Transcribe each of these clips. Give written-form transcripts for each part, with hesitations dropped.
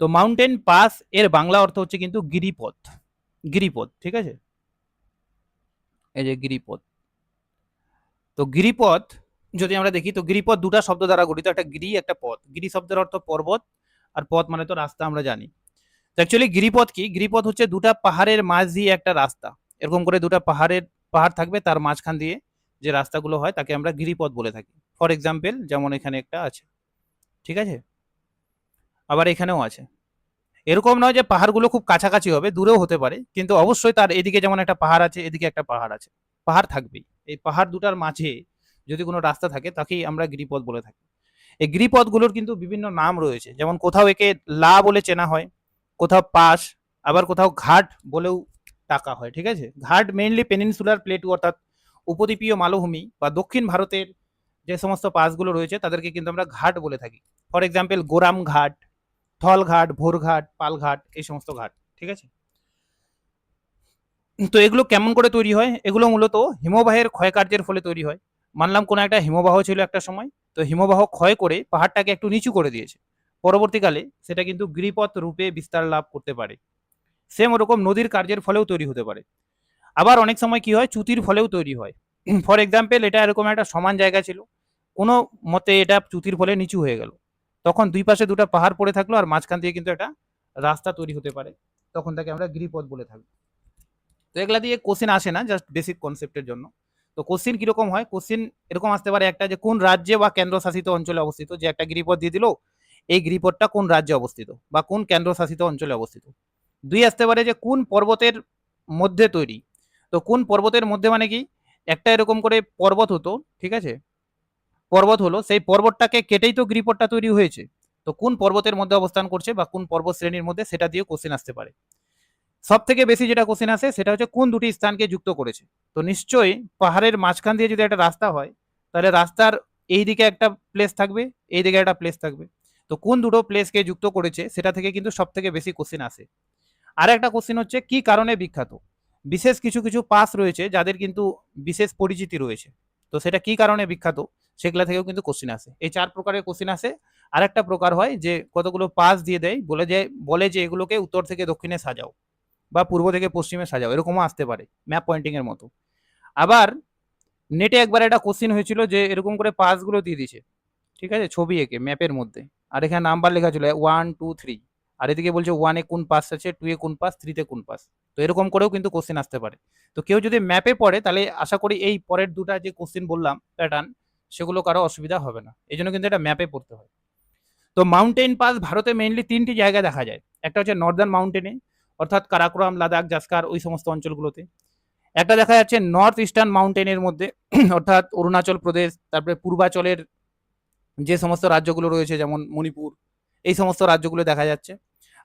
তো mountain pass এর বাংলা অর্থ হচ্ছে কিন্তু গিরিপথ। গিরিপথ, ঠিক আছে, এই যে গিরিপথ। তো গিরিপথ যদি আমরা দেখি, তো গিরিপথ দুটা শব্দ দ্বারা গঠিত, একটা গিরি একটা পথ। গিরি শব্দের অর্থ পর্বত, আর পথ মানে তো রাস্তা, আমরা জানি। অ্যাকচুয়ালি গিরিপথ কি, গিরিপথ হচ্ছে দুটা পাহাড়ের মাঝ দিয়ে একটা রাস্তা। এরকম করে দুটা পাহাড় থাকবে, তার মাঝখান দিয়ে যে রাস্তাগুলো হয় তাকে আমরা গিরিপথ বলে থাকি। ফর এক্সাম্পল যেমন এখানে একটা আছে, ঠিক আছে, আবার এখানেও আছে। এরকম নয় যে পাহাড়গুলো খুব কাছাকাছি হবে, দূরেও হতে পারে, কিন্তু অবশ্যই তার এদিকে যেমন একটা পাহাড় আছে, এদিকে একটা পাহাড় আছে, পাহাড় থাকবেই। এই পাহাড় দুটার মাঝে যদি কোনো রাস্তা থাকে তাকেই আমরা গিরিপথ বলে থাকি। এই গিরিপথগুলোর কিন্তু বিভিন্ন নাম রয়েছে, যেমন কোথাও একে লা বলে চেনা হয়, কোথাও পাস, আবার কোথাও ঘাট বলেও ডাকা হয়, ঠিক আছে। ঘাট মেইনলি পেনিনসুলার প্লেটু অর্থাৎ উপদ্বীপীয় মালভূমি বা দক্ষিণ ভারতের যে সমস্ত পাসগুলো রয়েছে তাদেরকে কিন্তু আমরা ঘাট বলে থাকি। ফর এক্সাম্পল গোরাম ঘাট, থল ঘাট, ভোর ঘাট, পাল ঘাট, এই সমস্ত ঘাট, ঠিক আছে। তো এগুলো কেমন করে তৈরি হয়, এগুলো মূলত হিমবাহের ক্ষয়কার্যের ফলে তৈরি হয়। মানলাম কোনো একটা হিমবাহ ছিল একটা সময়, তো হিমবাহ ক্ষয় করে পাহাড়টাকে একটু নিচু করে দিয়েছে, পরবর্তীকালে সেটা কিন্তু গিরিপথ রূপে বিস্তার লাভ করতে পারে। সেম ওরকম নদীর কার্যের ফলেও তৈরি হতে পারে। আবার অনেক সময় কি হয়, চ্যুতির ফলেও তৈরি হয়। ফর এক্সাম্পল এটা এরকম একটা সমান জায়গা ছিল, কোনো মতে এটা চ্যুতির ফলে নিচু হয়ে গেল, তখন দুই পাশে দুটো পাহাড় পড়ে থাকলো, আর মাঝখান দিয়ে কিন্তু একটা রাস্তা তৈরি হতে পারে, তখন তাকে আমরা গিরিপথ বলে থাকবো। তো এগুলা দিয়ে কোশ্চেন আসে না, জাস্ট বেসিক কনসেপ্টের জন্য। তো কোশ্চেন কিরকম হয়, কোশ্চেন এরকম আসতে পারে একটা, যে কোন রাজ্যে বা কেন্দ্রশাসিত অঞ্চলে অবস্থিত, যে একটা গিরিপথ দিয়ে দিল, এই গিরিপথটা কোন রাজ্যে অবস্থিত বা কোন কেন্দ্রশাসিত অঞ্চলে অবস্থিত। দুই আসতে পারে যে কোন পর্বতের মধ্যে তৈরি। তো কোন পর্বতের মধ্যে মানে কি, একটা এরকম করে পর্বত হতো, ঠিক আছে, পর্বত হলো, সেই পর্বতটাকে কেটেই তো গিরিপথটা তৈরি হয়েছে। তো কোন পর্বতের মধ্যে অবস্থান করছে বা কোন পর্বত শ্রেণীর মধ্যে, সেটা দিয়ে কোশ্চেন আসতে পারে। সব থেকে বেশি যেটা কোশ্চেন আসে সেটা হচ্ছে কোন দুটি স্থানকে যুক্ত করেছে। তো নিশ্চয়ই পাহাড়ের মাঝখান দিয়ে যদি একটা রাস্তা হয়, তাহলে রাস্তার এই দিকে একটা প্লেস থাকবে, এই দিকে একটা প্লেস থাকবে। তো কোন দুটো প্লেসকে যুক্ত করেছে সেটা থেকে কিন্তু সব থেকে বেশি কোশ্চেন আসে। আর একটা কোশ্চেন হচ্ছে কি কারণে বিখ্যাত। বিশেষ কিছু কিছু পাস রয়েছে যাদের কিন্তু বিশেষ পরিচিতি রয়েছে, তো সেটা কি কারণে বিখ্যাত, সেগুলা থেকেও কিন্তু কোশ্চেন আসে। এই চার প্রকারের কোশ্চেন আসে। আর একটা প্রকার হয় যে কতগুলো পাস দিয়ে দেয়, বলে যে এগুলোকে উত্তর থেকে দক্ষিণে সাজাও বা পূর্ব থেকে পশ্চিমে সাজাও, এরকমও আসতে পারে, ম্যাপ পয়েন্টিং এর মতো। আবার নেটে একবার একটা কোশ্চেন হয়েছিল যে এরকম করে পাসগুলো দিয়ে দিছে, ঠিক আছে, ছবি এঁকে ম্যাপের মধ্যে, আর এখানে নাম্বার লেখা ছিল 1 2 3, আর এদিকে বলছে 1-এ কোন পাস আছে, 2-এ কোন পাস, 3-তে কোন পাস। তো এরকম করেও কিন্তু কোশ্চেন আসতে পারে। তো কেউ যদি ম্যাপে পড়ে তাহলে আশা করি এই পরের দুটা যে কোশ্চেন বললাম প্যাটার্ন, সেগুলো কারো অসুবিধা হবে না, এই জন্য কিন্তু এটা ম্যাপে পড়তে হয়। তো মাউন্টেন পাস ভারতে মেইনলি তিনটি জায়গায় দেখা যায়। একটা হচ্ছে নর্দার্ন মাউন্টেনে, অর্থাৎ কারাকোরাম, লাদাখ, জাসকার, ওই সমস্ত অঞ্চলগুলোতে। একটা দেখা যাচ্ছে নর্থ ইস্টার্ন মাউন্টেনের মধ্যে, অর্থাৎ অরুণাচল প্রদেশ, তারপরে পূর্বাচলের যে সমস্ত রাজ্যগুলো রয়েছে যেমন মণিপুর, এই সমস্ত রাজ্যগুলো দেখা যাচ্ছে।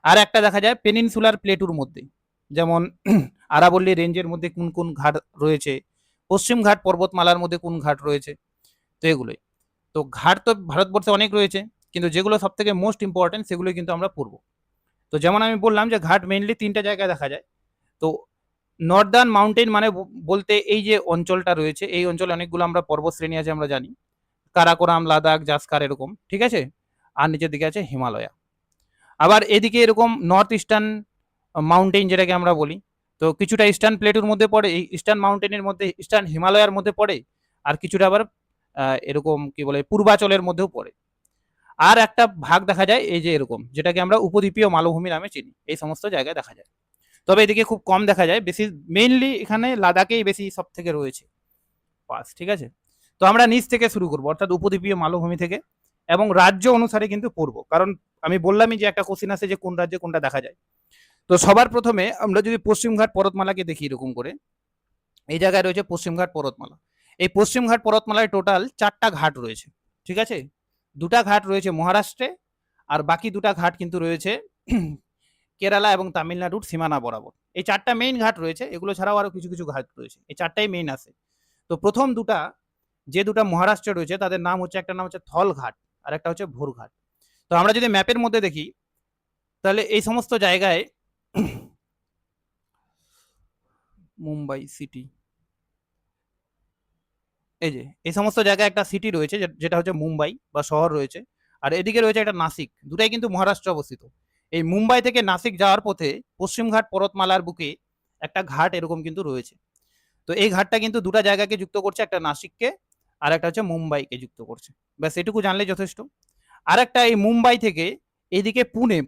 আর একটা দেখা যায় পেনিনসুলার প্লেটুর মধ্যে, যেমন আরাবল্লী রেঞ্জের মধ্যে কোন কোন ঘাট রয়েছে, পশ্চিম ঘাট পর্বতমালার মধ্যে কোন ঘাট রয়েছে। তো এগুলোই। তো ঘাট তো ভারতবর্ষে অনেক রয়েছে, কিন্তু যেগুলো সব থেকে মোস্ট ইম্পর্টেন্ট সেগুলোই কিন্তু আমরা পড়বো। তো যেমন আমি বললাম যে ঘাট মেইনলি তিনটা জায়গায় দেখা যায়। তো নর্দার্ন মাউন্টেন মানে বলতে এই যে অঞ্চলটা রয়েছে, এই অঞ্চলে অনেকগুলো আমরা পর্বত শ্রেণী আছে, আমরা জানি কারাকোরাম, লাদাখ, জাসকার, এরকম, ঠিক আছে। আর নিচের দিকে আছে হিমালয়া। আবার এদিকে এরকম নর্থ ইস্টার্ন মাউন্টেন যেটাকে আমরা বলি, তো কিছুটা ইস্টার্ন প্লেটুর মধ্যে পড়ে, এই ইস্টার্ন মাউন্টেনের মধ্যে, ইস্টার্ন হিমালয়ার মধ্যে পড়ে, আর কিছুটা আবার এরকম কি বলে পূর্বাচলের মধ্যেও পড়ে। আর একটা ভাগ দেখা যায় এই যে এরকম, যেটাকে আমরা উপদ্বীপীয় মালভূমি নামে চিনি, এই সমস্ত জায়গায় দেখা যায়। তবে এদিকে খুব কম দেখা যায়, বেশি মেইনলি এখানে লাদাখেই বেশি সব থেকে রয়েছে পাস, ঠিক আছে। তো আমরা নিচ থেকে শুরু করবো, অর্থাৎ উপদ্বীপীয় মালভূমি থেকে, এবং রাজ্য অনুসারে কিন্তু পড়বো, কারণ আমি বললামই যে একটা কোশ্চিন আছে যে কোন রাজ্যে কোনটা দেখা যায়। তো সবার প্রথমে আমরা যদি পশ্চিমঘাট পর্বতমালাকে দেখি এরকম করে, এই জায়গায় রয়েছে পশ্চিমঘাট পর্বতমালা। এই পশ্চিমঘাট পর্বতমালায় টোটাল 4টা ঘাট রয়েছে, ঠিক আছে। দুটা ঘাট রয়েছে মহারাষ্ট্রে, আর বাকি দুটা ঘাট কিন্তু রয়েছে কেরালা এবং তামিলনাড়ুর সীমানা বরাবর। এই 4টা মেইন ঘাট রয়েছে, এগুলো ছাড়াও আরো কিছু কিছু ঘাট রয়েছে, এই 4টাই মেইন আছে। তো প্রথম দুটা, যে দুটা মহারাষ্ট্রে রয়েছে তাদের নাম হচ্ছে, একটা নাম হচ্ছে থল ঘাট, আর একটা হচ্ছে ভোর ঘাট। তো আমরা যদি ম্যাপের মধ্যে দেখি, তাহলে এই সমস্ত জায়গায় মুম্বাই সিটি, এই যে এই সমস্ত জায়গায় একটা সিটি রয়েছে যেটা হচ্ছে মুম্বাই বা শহর রয়েছে, আর এদিকে রয়েছে একটা নাসিক, দুটাই কিন্তু মহারাষ্ট্রে অবস্থিত। এই মুম্বাই থেকে নাসিক যাওয়ার পথে পশ্চিমঘাট পর্বতমালার বুকে একটা ঘাট এরকম কিন্তু রয়েছে। তো এই ঘাটটা কিন্তু দুটা জায়গাকে যুক্ত করছে, একটা নাসিককে আর একটা হচ্ছে মুম্বাইকে যুক্ত করছে। ব্যাস এটুকু জানলেই যথেষ্ট। আর একটা এই মুম্বাই থেকে এইদিকে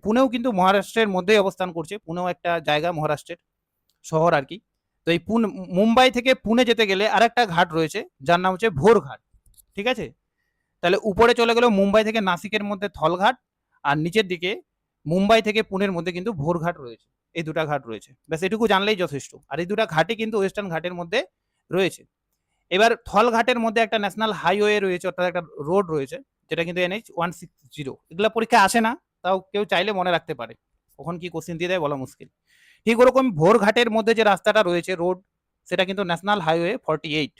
পুনেও কিন্তু মহারাষ্ট্রের মধ্যেই অবস্থান করছে। পুনেও একটা জায়গা মহারাষ্ট্রের শহর আর কি। তো এই মুম্বাই থেকে পুনে যেতে গেলে আর একটা ঘাট রয়েছে যার নাম হচ্ছে ভোর ঘাট। ঠিক আছে, তাহলে উপরে চলে গেল মুম্বাই থেকে নাসিকের মধ্যে থলঘাট, আর নিচের দিকে মুম্বাই থেকে পুনের মধ্যে কিন্তু ভোর ঘাট রয়েছে। এই দুটা ঘাট রয়েছে, ব্যাস এটুকু জানলেই যথেষ্ট। আর এই দুটা ঘাটই কিন্তু ওয়েস্টার্ন ঘাটের মধ্যে রয়েছে। এবার থল ঘাটের মধ্যে একটা ন্যাশনাল হাইওয়ে রয়েছে, অর্থাৎ একটা রোড রয়েছে, যেটা কিন্তু NH 160। এগুলো পরীক্ষা আসে না, তাও কেউ চাইলে মনে রাখতে পারে, কখন কি কোশ্চেন দিয়ে দেয় বলা মুশকিল। ঠিক ওরকম ভোর ঘাটের মধ্যে যে রাস্তাটা রয়েছে রোড, সেটা কিন্তু ন্যাশনাল হাইওয়ে 48।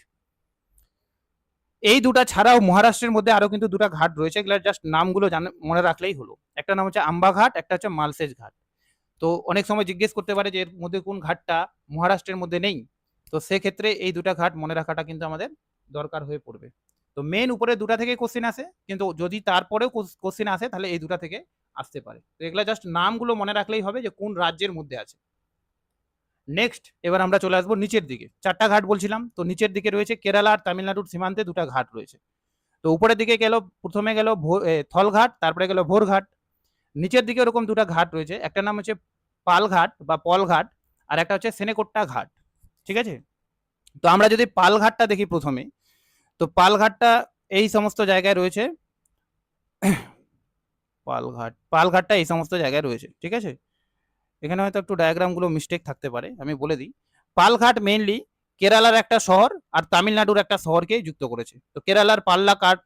এই দুটা ছাড়াও মহারাষ্ট্রের মধ্যে আরো কিন্তু দুটা ঘাট রয়েছে, এগুলোর জাস্ট নামগুলো মনে রাখলেই হলো। একটা নাম হচ্ছে আম্বা ঘাট, একটা হচ্ছে মালসেজ ঘাট। তো অনেক সময় জিজ্ঞেস করতে পারে যে এর মধ্যে কোন ঘাটটা মহারাষ্ট্রের মধ্যে নেই, তো সেক্ষেত্রে এই দুটা ঘাট মনে রাখাটা কিন্তু আমাদের দরকার হয়ে পড়বে। তো মেন উপরে দুটা থেকে কোশ্চেন আসে, কিন্তু যদি তারপরেও কোশ্চেন আসে তাহলে এই দুটা থেকে আসতে পারে। তো এগুলা জাস্ট নামগুলো মনে রাখলেই হবে যে কোন রাজ্যের মধ্যে আছে। নেক্সট এবার আমরা চলে আসবো নিচের দিকে। চারটা ঘাট বলছিলাম, তো নিচের দিকে রয়েছে কেরালা আর তামিলনাড়ুর সীমান্তে দুটা ঘাট রয়েছে। তো উপরের দিকে গেল, প্রথমে গেল থলঘাট, তারপরে গেল ভোরঘাট। নিচের দিকে ওরকম দুটা ঘাট রয়েছে, একটা নাম হচ্ছে পালঘাট বা পলঘাট, আর একটা হচ্ছে সেনেকোট্টা ঘাট। ঠিক আছে, তো আমরা যদি পালঘাটটা দেখি প্রথমে, তো পালঘাটটা এই সমস্ত জায়গায় রয়েছে। পালঘাটটা এই সমস্ত জায়গায় রয়েছে। ঠিক আছে, এখানে হয়তো একটু ডায়াগ্রামগুলো মিস্টেক থাকতে পারে, আমি বলে দিই। পালঘাট মেইনলি কেরালার একটা শহর আর তামিলনাড়ুর একটা শহরকে যুক্ত করেছে। তো কেরালার পাল্লাকাট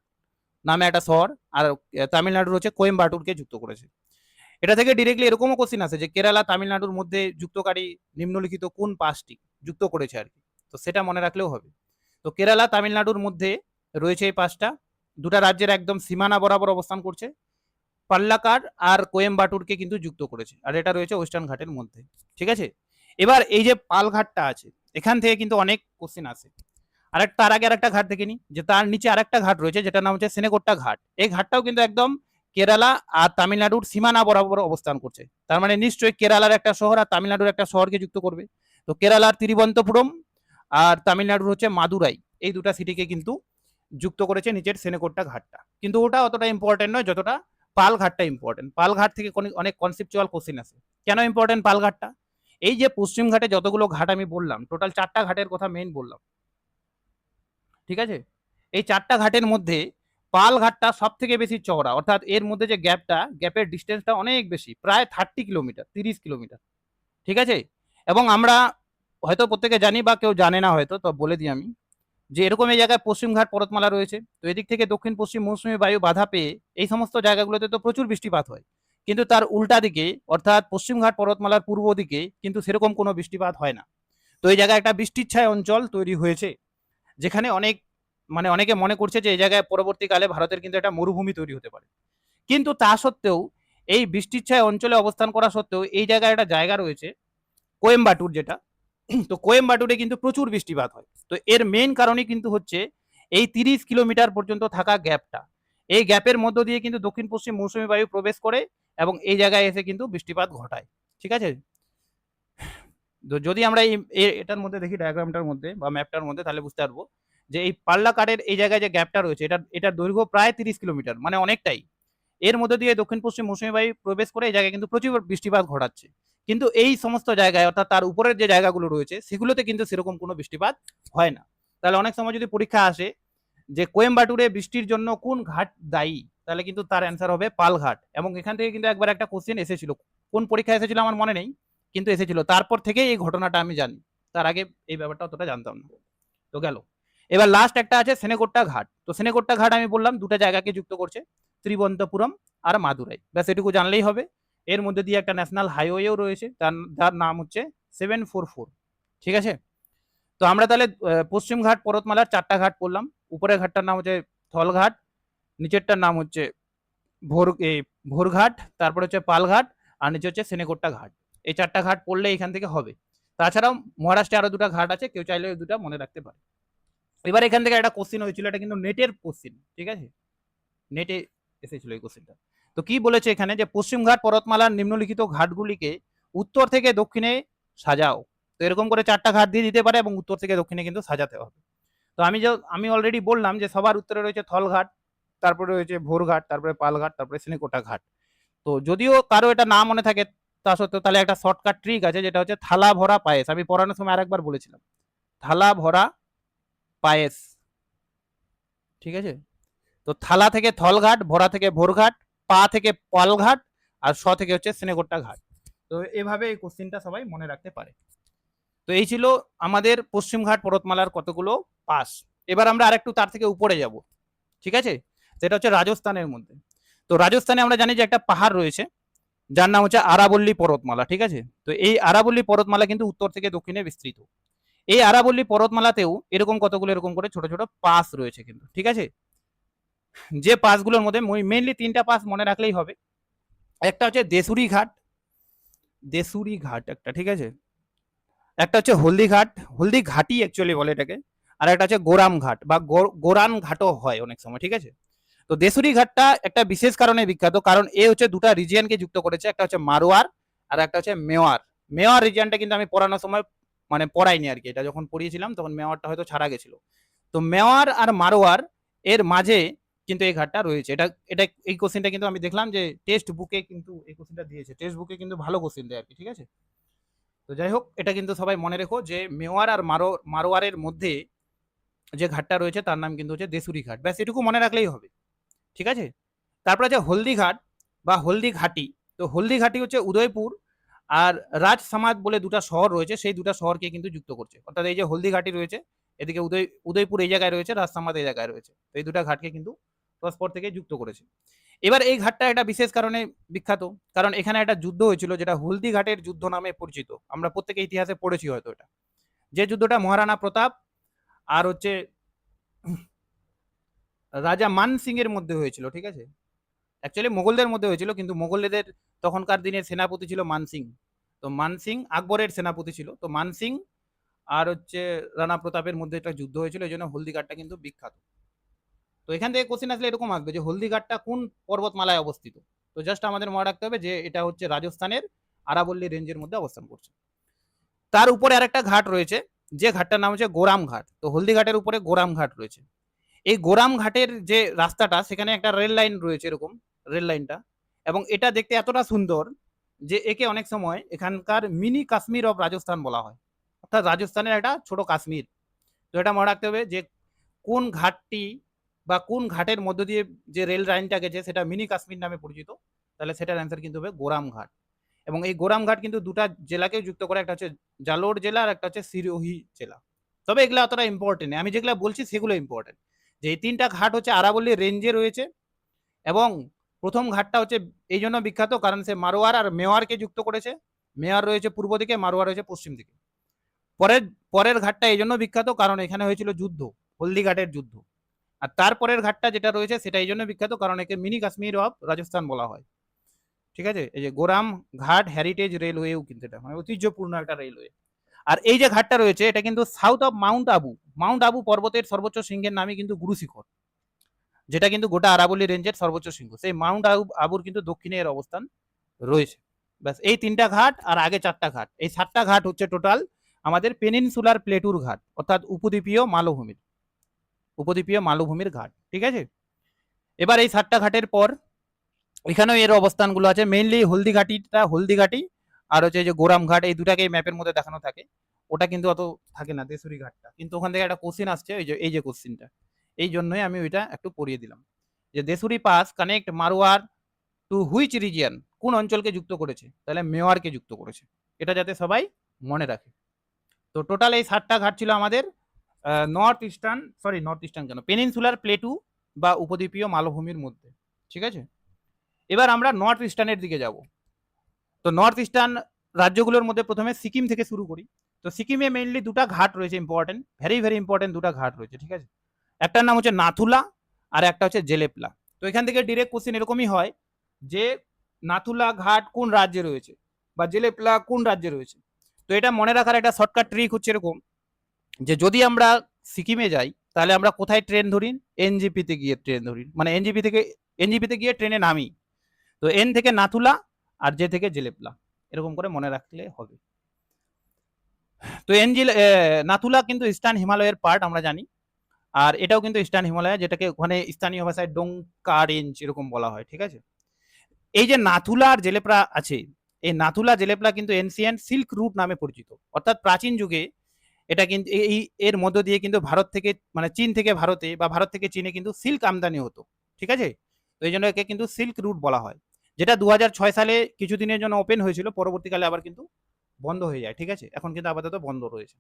নামে একটা শহর, আর তামিলনাড়ুর হচ্ছে কোয়েম্বাটুরকে যুক্ত করেছে। এটা থেকে ডিরেক্টলি এরকমও কোশ্চিন আছে যে কেরালা তামিলনাড়ুর মধ্যে যুক্তকারী নিম্নলিখিত কোন পাঁচটি যুক্ত করেছে আর কি, তো সেটা মনে রাখলেও হবে। তো কেরালা তামিলনাড়ুর মধ্যে রয়েছে এই পাঁচটা, দুটা রাজ্যের একদম সীমানা বরাবর অবস্থান করছে। পাল্লাকার আর কোয়েম্বাটুরকে কিন্তু যুক্ত করেছে, আর এটা রয়েছে ওয়েস্টার্ন ঘাটের মধ্যে। ঠিক আছে, এবার এই যে পালঘাটটা আছে, এখান থেকে কিন্তু অনেক কোশ্চিন আসে। তার আগে আরেকটা ঘাট দেখে নি, যে তার নিচে আরেকটা ঘাট রয়েছে যেটার নাম হচ্ছে সেনেকোট্টা ঘাট। এই ঘাটটাও কিন্তু একদম কেরালা আর তামিলনাড়ুর সীমানা বরাবর অবস্থান করছে। তার মানে নিশ্চয়ই কেরালার একটা শহর আর তামিলনাড়ুর একটা শহরকে যুক্ত করবে। তো কেরালার তিরুবনন্তপুরম আর তামিলনাড়ুর হচ্ছে মাদুরাই, এই দুটা সিটিকে কিন্তু যুক্ত করেছে নিচের সেনেকোট্টা ঘাটটা। কিন্তু ওটা অতটা ইম্পর্টেন্ট নয় যতটা পাল ঘাটটা ইম্পর্টেন্ট। পাল ঘাট থেকে অনেক কনসেপচুয়াল কোশ্চেন আছে। কেন ইম্পর্টেন্ট পাল ঘাটটা? এই যে পশ্চিম ঘাটে যতগুলো ঘাট আমি বললাম, টোটাল 4টা ঘাটের কথা মেইন বললাম। ঠিক আছে, এই 4টা ঘাটের মধ্যে পাল ঘাটটা সব থেকে বেশি চওড়া, অর্থাৎ এর মধ্যে যে গ্যাপের ডিস্টেন্সটা অনেক বেশি, প্রায় 30 কিলোমিটার, 30 কিলোমিটার। ঠিক আছে, এবং আমরা হয়তো প্রত্যেকে জানি বা কেউ জানে না হয়তো, তো বলে দিই আমি, যে এরকম এই জায়গায় পশ্চিমঘাট পর্বতমালা রয়েছে। তো এদিক থেকে দক্ষিণ পশ্চিম মৌসুমী বায়ু বাধা পেয়ে এই সমস্ত জায়গাগুলোতে তো প্রচুর বৃষ্টিপাত হয়, কিন্তু তার উল্টা দিকে অর্থাৎ পশ্চিমঘাট পর্বতমালার পূর্ব দিকে কিন্তু সেরকম কোনো বৃষ্টিপাত হয় না। তো এই জায়গায় একটা বৃষ্টিচ্ছায় অঞ্চল তৈরি হয়েছে, যেখানে অনেকে মনে করছে যে এই জায়গায় পরবর্তীকালে ভারতের কিন্তু একটা মরুভূমি তৈরি হতে পারে। কিন্তু তা সত্ত্বেও, এই বৃষ্টিচ্ছায় অঞ্চলে অবস্থান করা সত্ত্বেও এই জায়গায় একটা জায়গা রয়েছে কোয়েম্বাটুর, যেটা তো কোয়েম্বাটুরে কিন্তু প্রচুর বৃষ্টিপাত হয়। তো এর মেইন কারণই কিন্তু হচ্ছে এই 30 কিলোমিটার পর্যন্ত থাকা গ্যাপটা। এই গ্যাপের মধ্য দিয়ে কিন্তু দক্ষিণ পশ্চিম মৌসুমী বায়ু প্রবেশ করে এবং এই জায়গায় এসে কিন্তু বৃষ্টিপাত ঘটায়। ঠিক আছে, তো যদি আমরা এটার মধ্যে দেখি, ডায়াগ্রামটার মধ্যে বা ম্যাপটার মধ্যে, তাহলে বুঝতে পারবো যে এই পাল্লাকারের এই জায়গায় যে গ্যাপটা রয়েছে, এটার দৈর্ঘ্য প্রায় 30 কিলোমিটার, মানে অনেকটাই। এর মধ্যে দিয়ে দক্ষিণ পশ্চিম মৌসুমী বায়ু প্রবেশ করে এই জায়গায় কিন্তু প্রচুর বৃষ্টিপাত ঘটাচ্ছে। কিন্তু এই সমস্ত জায়গায়, অর্থাৎ তার উপরের যে জায়গাগুলো রয়েছে, সেগুলোতে কিন্তু সেরকম কোনো বৃষ্টিপাত হয় না। তাহলে অনেক সময় যদি পরীক্ষা আসে যে কোয়েম্বাটুরে বৃষ্টির জন্য কোন ঘাট দায়ী, তাহলে কিন্তু তার অ্যান্সার হবে পালঘাট। এবং এখান থেকে কিন্তু একবার একটা কোশ্চেন এসেছিল, কোন পরীক্ষা এসেছিল আমার মনে নেই, কিন্তু এসেছিল। তারপর থেকে এই ঘটনাটা আমি জানি, তার আগে এই ব্যাপারটা অতটা জানতাম না। তো গেল, এবার লাস্ট একটা আছে সেনেকোট্টা ঘাট। তো সেনেকোট্টা ঘাট আমি বললাম দুটা জায়গাকে যুক্ত করছে, ত্রিবন্তপুরম আর মাদুরাই। ব্যাস এটুকু জানলেই হবে। এর মধ্যে দিয়ে একটা ন্যাশনাল হাইওয়েও রয়েছে, যার নাম হচ্ছে 744। ঠিক আছে, তো আমরা তাহলে পশ্চিম ঘাট পর্বতমালার 4টা ঘাট পড়লাম। উপরের ঘাটটার নাম হচ্ছে থলঘাট, নিচেরটার নাম হচ্ছে ভোরঘাট, তারপরে হচ্ছে পালঘাট, আর নিচে হচ্ছে সেনেকোট্টা ঘাট। এই 4টা ঘাট পড়লে এখান থেকে হবে। তাছাড়াও মহারাষ্ট্রে আরো দুটা ঘাট আছে, কেউ চাইলে ওই দুটা মনে রাখতে পারে। এবার এখান থেকে একটা কোশ্চিন হয়েছিল, এটা কিন্তু নেটের কোশ্চিন। ঠিক আছে, নেটে এসেছিল এই কোশ্চিনটা, তো কি বলেছে এখানে যে পশ্চিমঘাট পর্বতমালার নিম্নলিখিত ঘাটগুলিকে উত্তর থেকে দক্ষিণে সাজাও। তো এরকম করে 4টা ঘাট দিয়ে দিতে পারে এবং উত্তর থেকে দক্ষিণে কিন্তু সাজাতে হবে। তো আমি অলরেডি বললাম যে সবার উত্তরে রয়েছে থলঘাট, তারপরে রয়েছে ভোরঘাট, তারপরে পালঘাট, তারপরে শ্রীনিকোটা ঘাট। তো যদিও কারো এটা না মনে থাকে তা সত্ত্বেও তাহলে একটা শর্টকাট ট্রিক আছে, যেটা হচ্ছে থালা ভরা পায়েস। আমি পড়ানোর সময় আরেকবার বলেছিলাম, থালা ভরা পায়েস, ঠিক আছে। তো থালা থেকে থলঘাট, ভরা থেকে ভোরঘাট, পা থেকে পালঘাট, আর স থেকে হচ্ছে শ্রীনিকোটা ঘাট। তো এভাবে এই কোশ্চিনটা সবাই মনে রাখতে পারে। তো এই ছিল আমাদের পশ্চিমঘাট পর্বতমালার কতগুলো পাস। এবার আমরা আরেকটু তার থেকে উপরে যাব, ঠিক আছে। সেটা হচ্ছে রাজস্থানের মধ্যে। তো রাজস্থানে আমরা জানি যে একটা পাহাড় রয়েছে যার নাম হচ্ছে আরাবল্লী পর্বতমালা, ঠিক আছে। তো এই আরাবল্লী পর্বতমালা কিন্তু উত্তর থেকে দক্ষিণে বিস্তৃত। এই আরাবল্লী পর্বতমালাতেও এরকম কতগুলো এরকম করে ছোট ছোট পাস রয়েছে কিন্তু, ঠিক আছে। যে পাসগুলোর মধ্যে মেইনলি 3টা পাস মনে রাখলেই হবে। একটা হচ্ছে দেসুরি ঘাট, দেসুরি ঘাট একটা, ঠিক আছে। একটা হচ্ছে হলদি ঘাট, হলদি ঘাটি অ্যাকচুয়ালি বলে এটাকে। আর একটা হচ্ছে গোরাম ঘাট বা গোরান ঘাটও হয় অনেক সময়, ঠিক আছে। তো দেসুরি ঘাটটা একটা বিশেষ কারণে বিখ্যাত, কারণ এ হচ্ছে দুটা রিজিয়নকে যুক্ত করেছে, একটা হচ্ছে মারোয়ার আর একটা হচ্ছে মেওয়ার। মেওয়ার রিজিয়নটা কিন্তু আমি পড়ানোর সময় মানে পড়াইনি আর কি, এটা যখন পড়িয়েছিলাম তখন মেওয়ারটা হয়তো ছাড়া গেছিল। তো মেওয়ার আর মারোয়ার এর মাঝে কিন্তু এই ঘাটটা রয়েছে। এটা এটা এই কোশ্চেনটা কিন্তু আমি দেখলাম যে টেক্সট বুকে কিন্তু এই কোশ্চেনটা দিয়েছে, টেক্সট বুকে কিন্তু ভালো কোশ্চেন দেয় আর কি, ঠিক আছে। তো যাই হোক, এটা কিন্তু সবাই মনে রেখো যে মেওয়ার আর মারোয়ারের মধ্যে যে ঘাটটা রয়েছে তার নাম কিন্তু হচ্ছে দেসুরি ঘাট। ব্যাস এটুকু মনে রাখলেই হবে, ঠিক আছে। তারপর আছে হলদি ঘাট বা হলদি ঘাটি। তো হলদি ঘাটি হচ্ছে উদয়পুর আর রাজসামাদ বলে দুটা শহর রয়েছে, সেই দুটা শহরকে কিন্তু যুক্ত করছে। অর্থাৎ এই যে হলদি ঘাটি রয়েছে, এদিকে উদয়পুর এই জায়গায় রয়েছে, রাজসামাদ এই জায়গায় রয়েছে। তো এই দুটা ঘাটকে কিন্তু পরস্পর থেকে যুক্ত করেছে। এবার এই ঘাটটা একটা বিশেষ কারণে বিখ্যাত, কারণ এখানে একটা যুদ্ধ হয়েছিল যেটা হলদি ঘাটের যুদ্ধ নামে পরিচিত। আমরা প্রত্যেকে ইতিহাসে পড়েছি হয়তো এটা। যে যুদ্ধটা মহারানা প্রতাপ আর হচ্ছে রাজা মান সিং এর মধ্যে হয়েছিল, ঠিক আছে। অ্যাকচুয়ালি মোগলদের মধ্যে হয়েছিল, কিন্তু মোগলদের তখনকার দিনের সেনাপতি ছিল মানসিং। তো মানসিং আকবরের সেনাপতি ছিল। তো মানসিং আর হচ্ছে রানা প্রতাপের মধ্যে একটা যুদ্ধ হয়েছিল, এই জন্য হলদিঘাটটা কিন্তু বিখ্যাত। তো এখান থেকে কোশ্চেন আসলে এরকম আসবে যে হলদিঘাটটা কোন পর্বতমালায় অবস্থিত। তো জাস্ট আমাদের মনে রাখতে হবে যে এটা হচ্ছে রাজস্থানের আরাবল্লী রেঞ্জের মধ্যে অবস্থান করছে। তার উপরে আরেকটা ঘাট রয়েছে, যে ঘাটটার নাম হচ্ছে গোরাম ঘাট। তো হলদিঘাটের উপরে গোরাম ঘাট রয়েছে। এই গোরাম ঘাটের যে রাস্তাটা, সেখানে একটা রেল লাইন রয়েছে, এরকম রেল লাইনটা, এবং এটা দেখতে এতটা সুন্দর যে একে অনেক সময় এখানকার মিনি কাশ্মীর অফ রাজস্থান বলা হয়, অর্থাৎ রাজস্থানের একটা ছোট কাশ্মীর। তো এটা মনে রাখতে হবে যে কোন ঘাটটি বা কোন ঘাটের মধ্য দিয়ে যে রেল লাইনটা গেছে সেটা মিনি কাশ্মীর নামে পরিচিত। তাহলে সেটার অ্যান্সার কিন্তু হবে গোরাম ঘাট। এবং এই গোরাম ঘাট কিন্তু দুটা জেলাকে যুক্ত করে, একটা হচ্ছে জালোর জেলা আর একটা হচ্ছে সিরোহি জেলা। তবে এগুলো অতটা ইম্পর্টেন্ট নেই, আমি যেগুলো বলছি সেগুলো ইম্পর্টেন্ট। যে এই 3টা ঘাট হচ্ছে আরাবল্লী রেঞ্জে রয়েছে, এবং প্রথম ঘাটটা হচ্ছে এই জন্য বিখ্যাত কারণ সে মারোয়ার আর মেওয়ারকে যুক্ত করেছে। মেওয়ার রয়েছে পূর্ব দিকে, মারোয়ার রয়েছে পশ্চিম দিকে। পরের পরের ঘাটটা এই জন্য বিখ্যাত কারণ এখানে হয়েছিল যুদ্ধ, হলদিঘাটের যুদ্ধ। আর তারপরের ঘাটটা যেটা রয়েছে সেটা এই জন্য বিখ্যাত কারণ একে মিনি কাশ্মীর অফ রাজস্থান বলা হয়, ঠিক আছে। এই যে গোরাম ঘাট হেরিটেজ রেলওয়েও কিন্তু এটা মানে ঐতিহ্যপূর্ণ একটা রেলওয়ে। আর এই যে ঘাটটা রয়েছে এটা কিন্তু south of Mount Abu. Mount Abu পর্বতের সর্বোচ্চ শৃঙ্গের নামই কিন্তু গুরু শিখর, যেটা কিন্তু গোটা আরাবল্লী রেঞ্জের সর্বোচ্চ শৃঙ্গ। সেই মাউন্ট আবুর কিন্তু দক্ষিণে এর অবস্থান রয়েছে। ব্যাস এই 3টা ঘাট আর আগে 4টা ঘাট, এই 7টা ঘাট হচ্ছে টোটাল আমাদের পেনিনসুলার প্লেটুর ঘাট, অর্থাৎ উপদ্বীপীয় মালভূমির ঘাট, ঠিক আছে। এবার এই 7টা ঘাটের পর এখানেও এর অবস্থানগুলো আছে। মেইনলি হলদিঘাটি আর হচ্ছে যে গোরাম ঘাট, এই দুটাকে ম্যাপের মধ্যে দেখানো থাকে। ওটা কিন্তু অত থাকে না, দেসুরি ঘাটটা। কিন্তু ওখান থেকে একটা কোশ্চেন আসছে, এই যে কোশ্চেনটা, এই জন্যই আমি ওইটা একটু পড়িয়ে দিলাম যে Desuri pass connect Marwar to which region, কোন অঞ্চলকে যুক্ত করেছে, তাহলে মেওয়ারকে যুক্ত করেছে। এটা যাতে সবাই মনে রাখে। তো টোটাল এই 7টা ঘাট ছিল আমাদের নর্থ ইস্টার্ন কেন, পেনিনসুলার প্লেটু বা উপদ্বীপীয় মালভূমির মধ্যে, ঠিক আছে। এবার আমরা নর্থ ইস্টার্নের দিকে যাব। তো নর্থ ইস্টার্ন রাজ্যগুলোর মধ্যে প্রথমে সিকিম থেকে শুরু করি। তো সিকিমে মেইনলি দুটা ঘাট রয়েছে ইম্পর্টেন্ট, ভেরি ভেরি ইম্পর্টেন্ট দুটা ঘাট রয়েছে, ঠিক আছে। একটার নাম হচ্ছে নাথুলা আর একটা হচ্ছে জেলেপলা। তো এখান থেকে ডিরেক্ট কোশ্চেন এরকমই হয় যে নাথুলা ঘাট কোন রাজ্যে রয়েছে বা জেলেপলা কোন রাজ্যে রয়েছে। তো এটা মনে রাখার একটা শর্টকাট ট্রিক হচ্ছে এরকম যে যদি আমরা সিকিমে যাই তাহলে আমরা কোথায় ট্রেন ধরি, এনজিপিতে গিয়ে ট্রেন ধরি, মানে এনজিপিতে গিয়ে ট্রেনে নামি। তো এন থেকে নাথুলা আর জে থেকে জেলেপলা, এরকম করে মনে রাখলে হবে। তো নাথুলা কিন্তু ইস্টার্ন হিমালয়ের পার্ট আমরা জানি, আর এটাও কিন্তু ইস্টার্ন হিমালয়, যেটাকে ওখানে স্থানীয় ভাষায় ডোংকা রেঞ্জ এরকম বলা হয়, ঠিক আছে। এই যে নাথুলা আর জেলেপলা আছে, এই নাথুলা জেলেপলা কিন্তু এনসিয়েন্ট সিল্ক রুট নামে পরিচিত, অর্থাৎ প্রাচীন যুগে এটা কিন্তু এই এর মধ্য দিয়ে কিন্তু ভারত থেকে মানে চীন থেকে ভারতে বা ভারত থেকে চীনে কিন্তু সিল্ক আমদানি হতো, ঠিক আছে। তো এই জন্য একে কিন্তু সিল্ক রুট বলা হয়, যেটা 2006 সালে কিছুদিনের জন্য ওপেন হয়েছিল, পরবর্তীকালে আবার কিন্তু বন্ধ হয়ে যায়, ঠিক আছে। এখন কিন্তু আপাতত বন্ধ রয়েছে।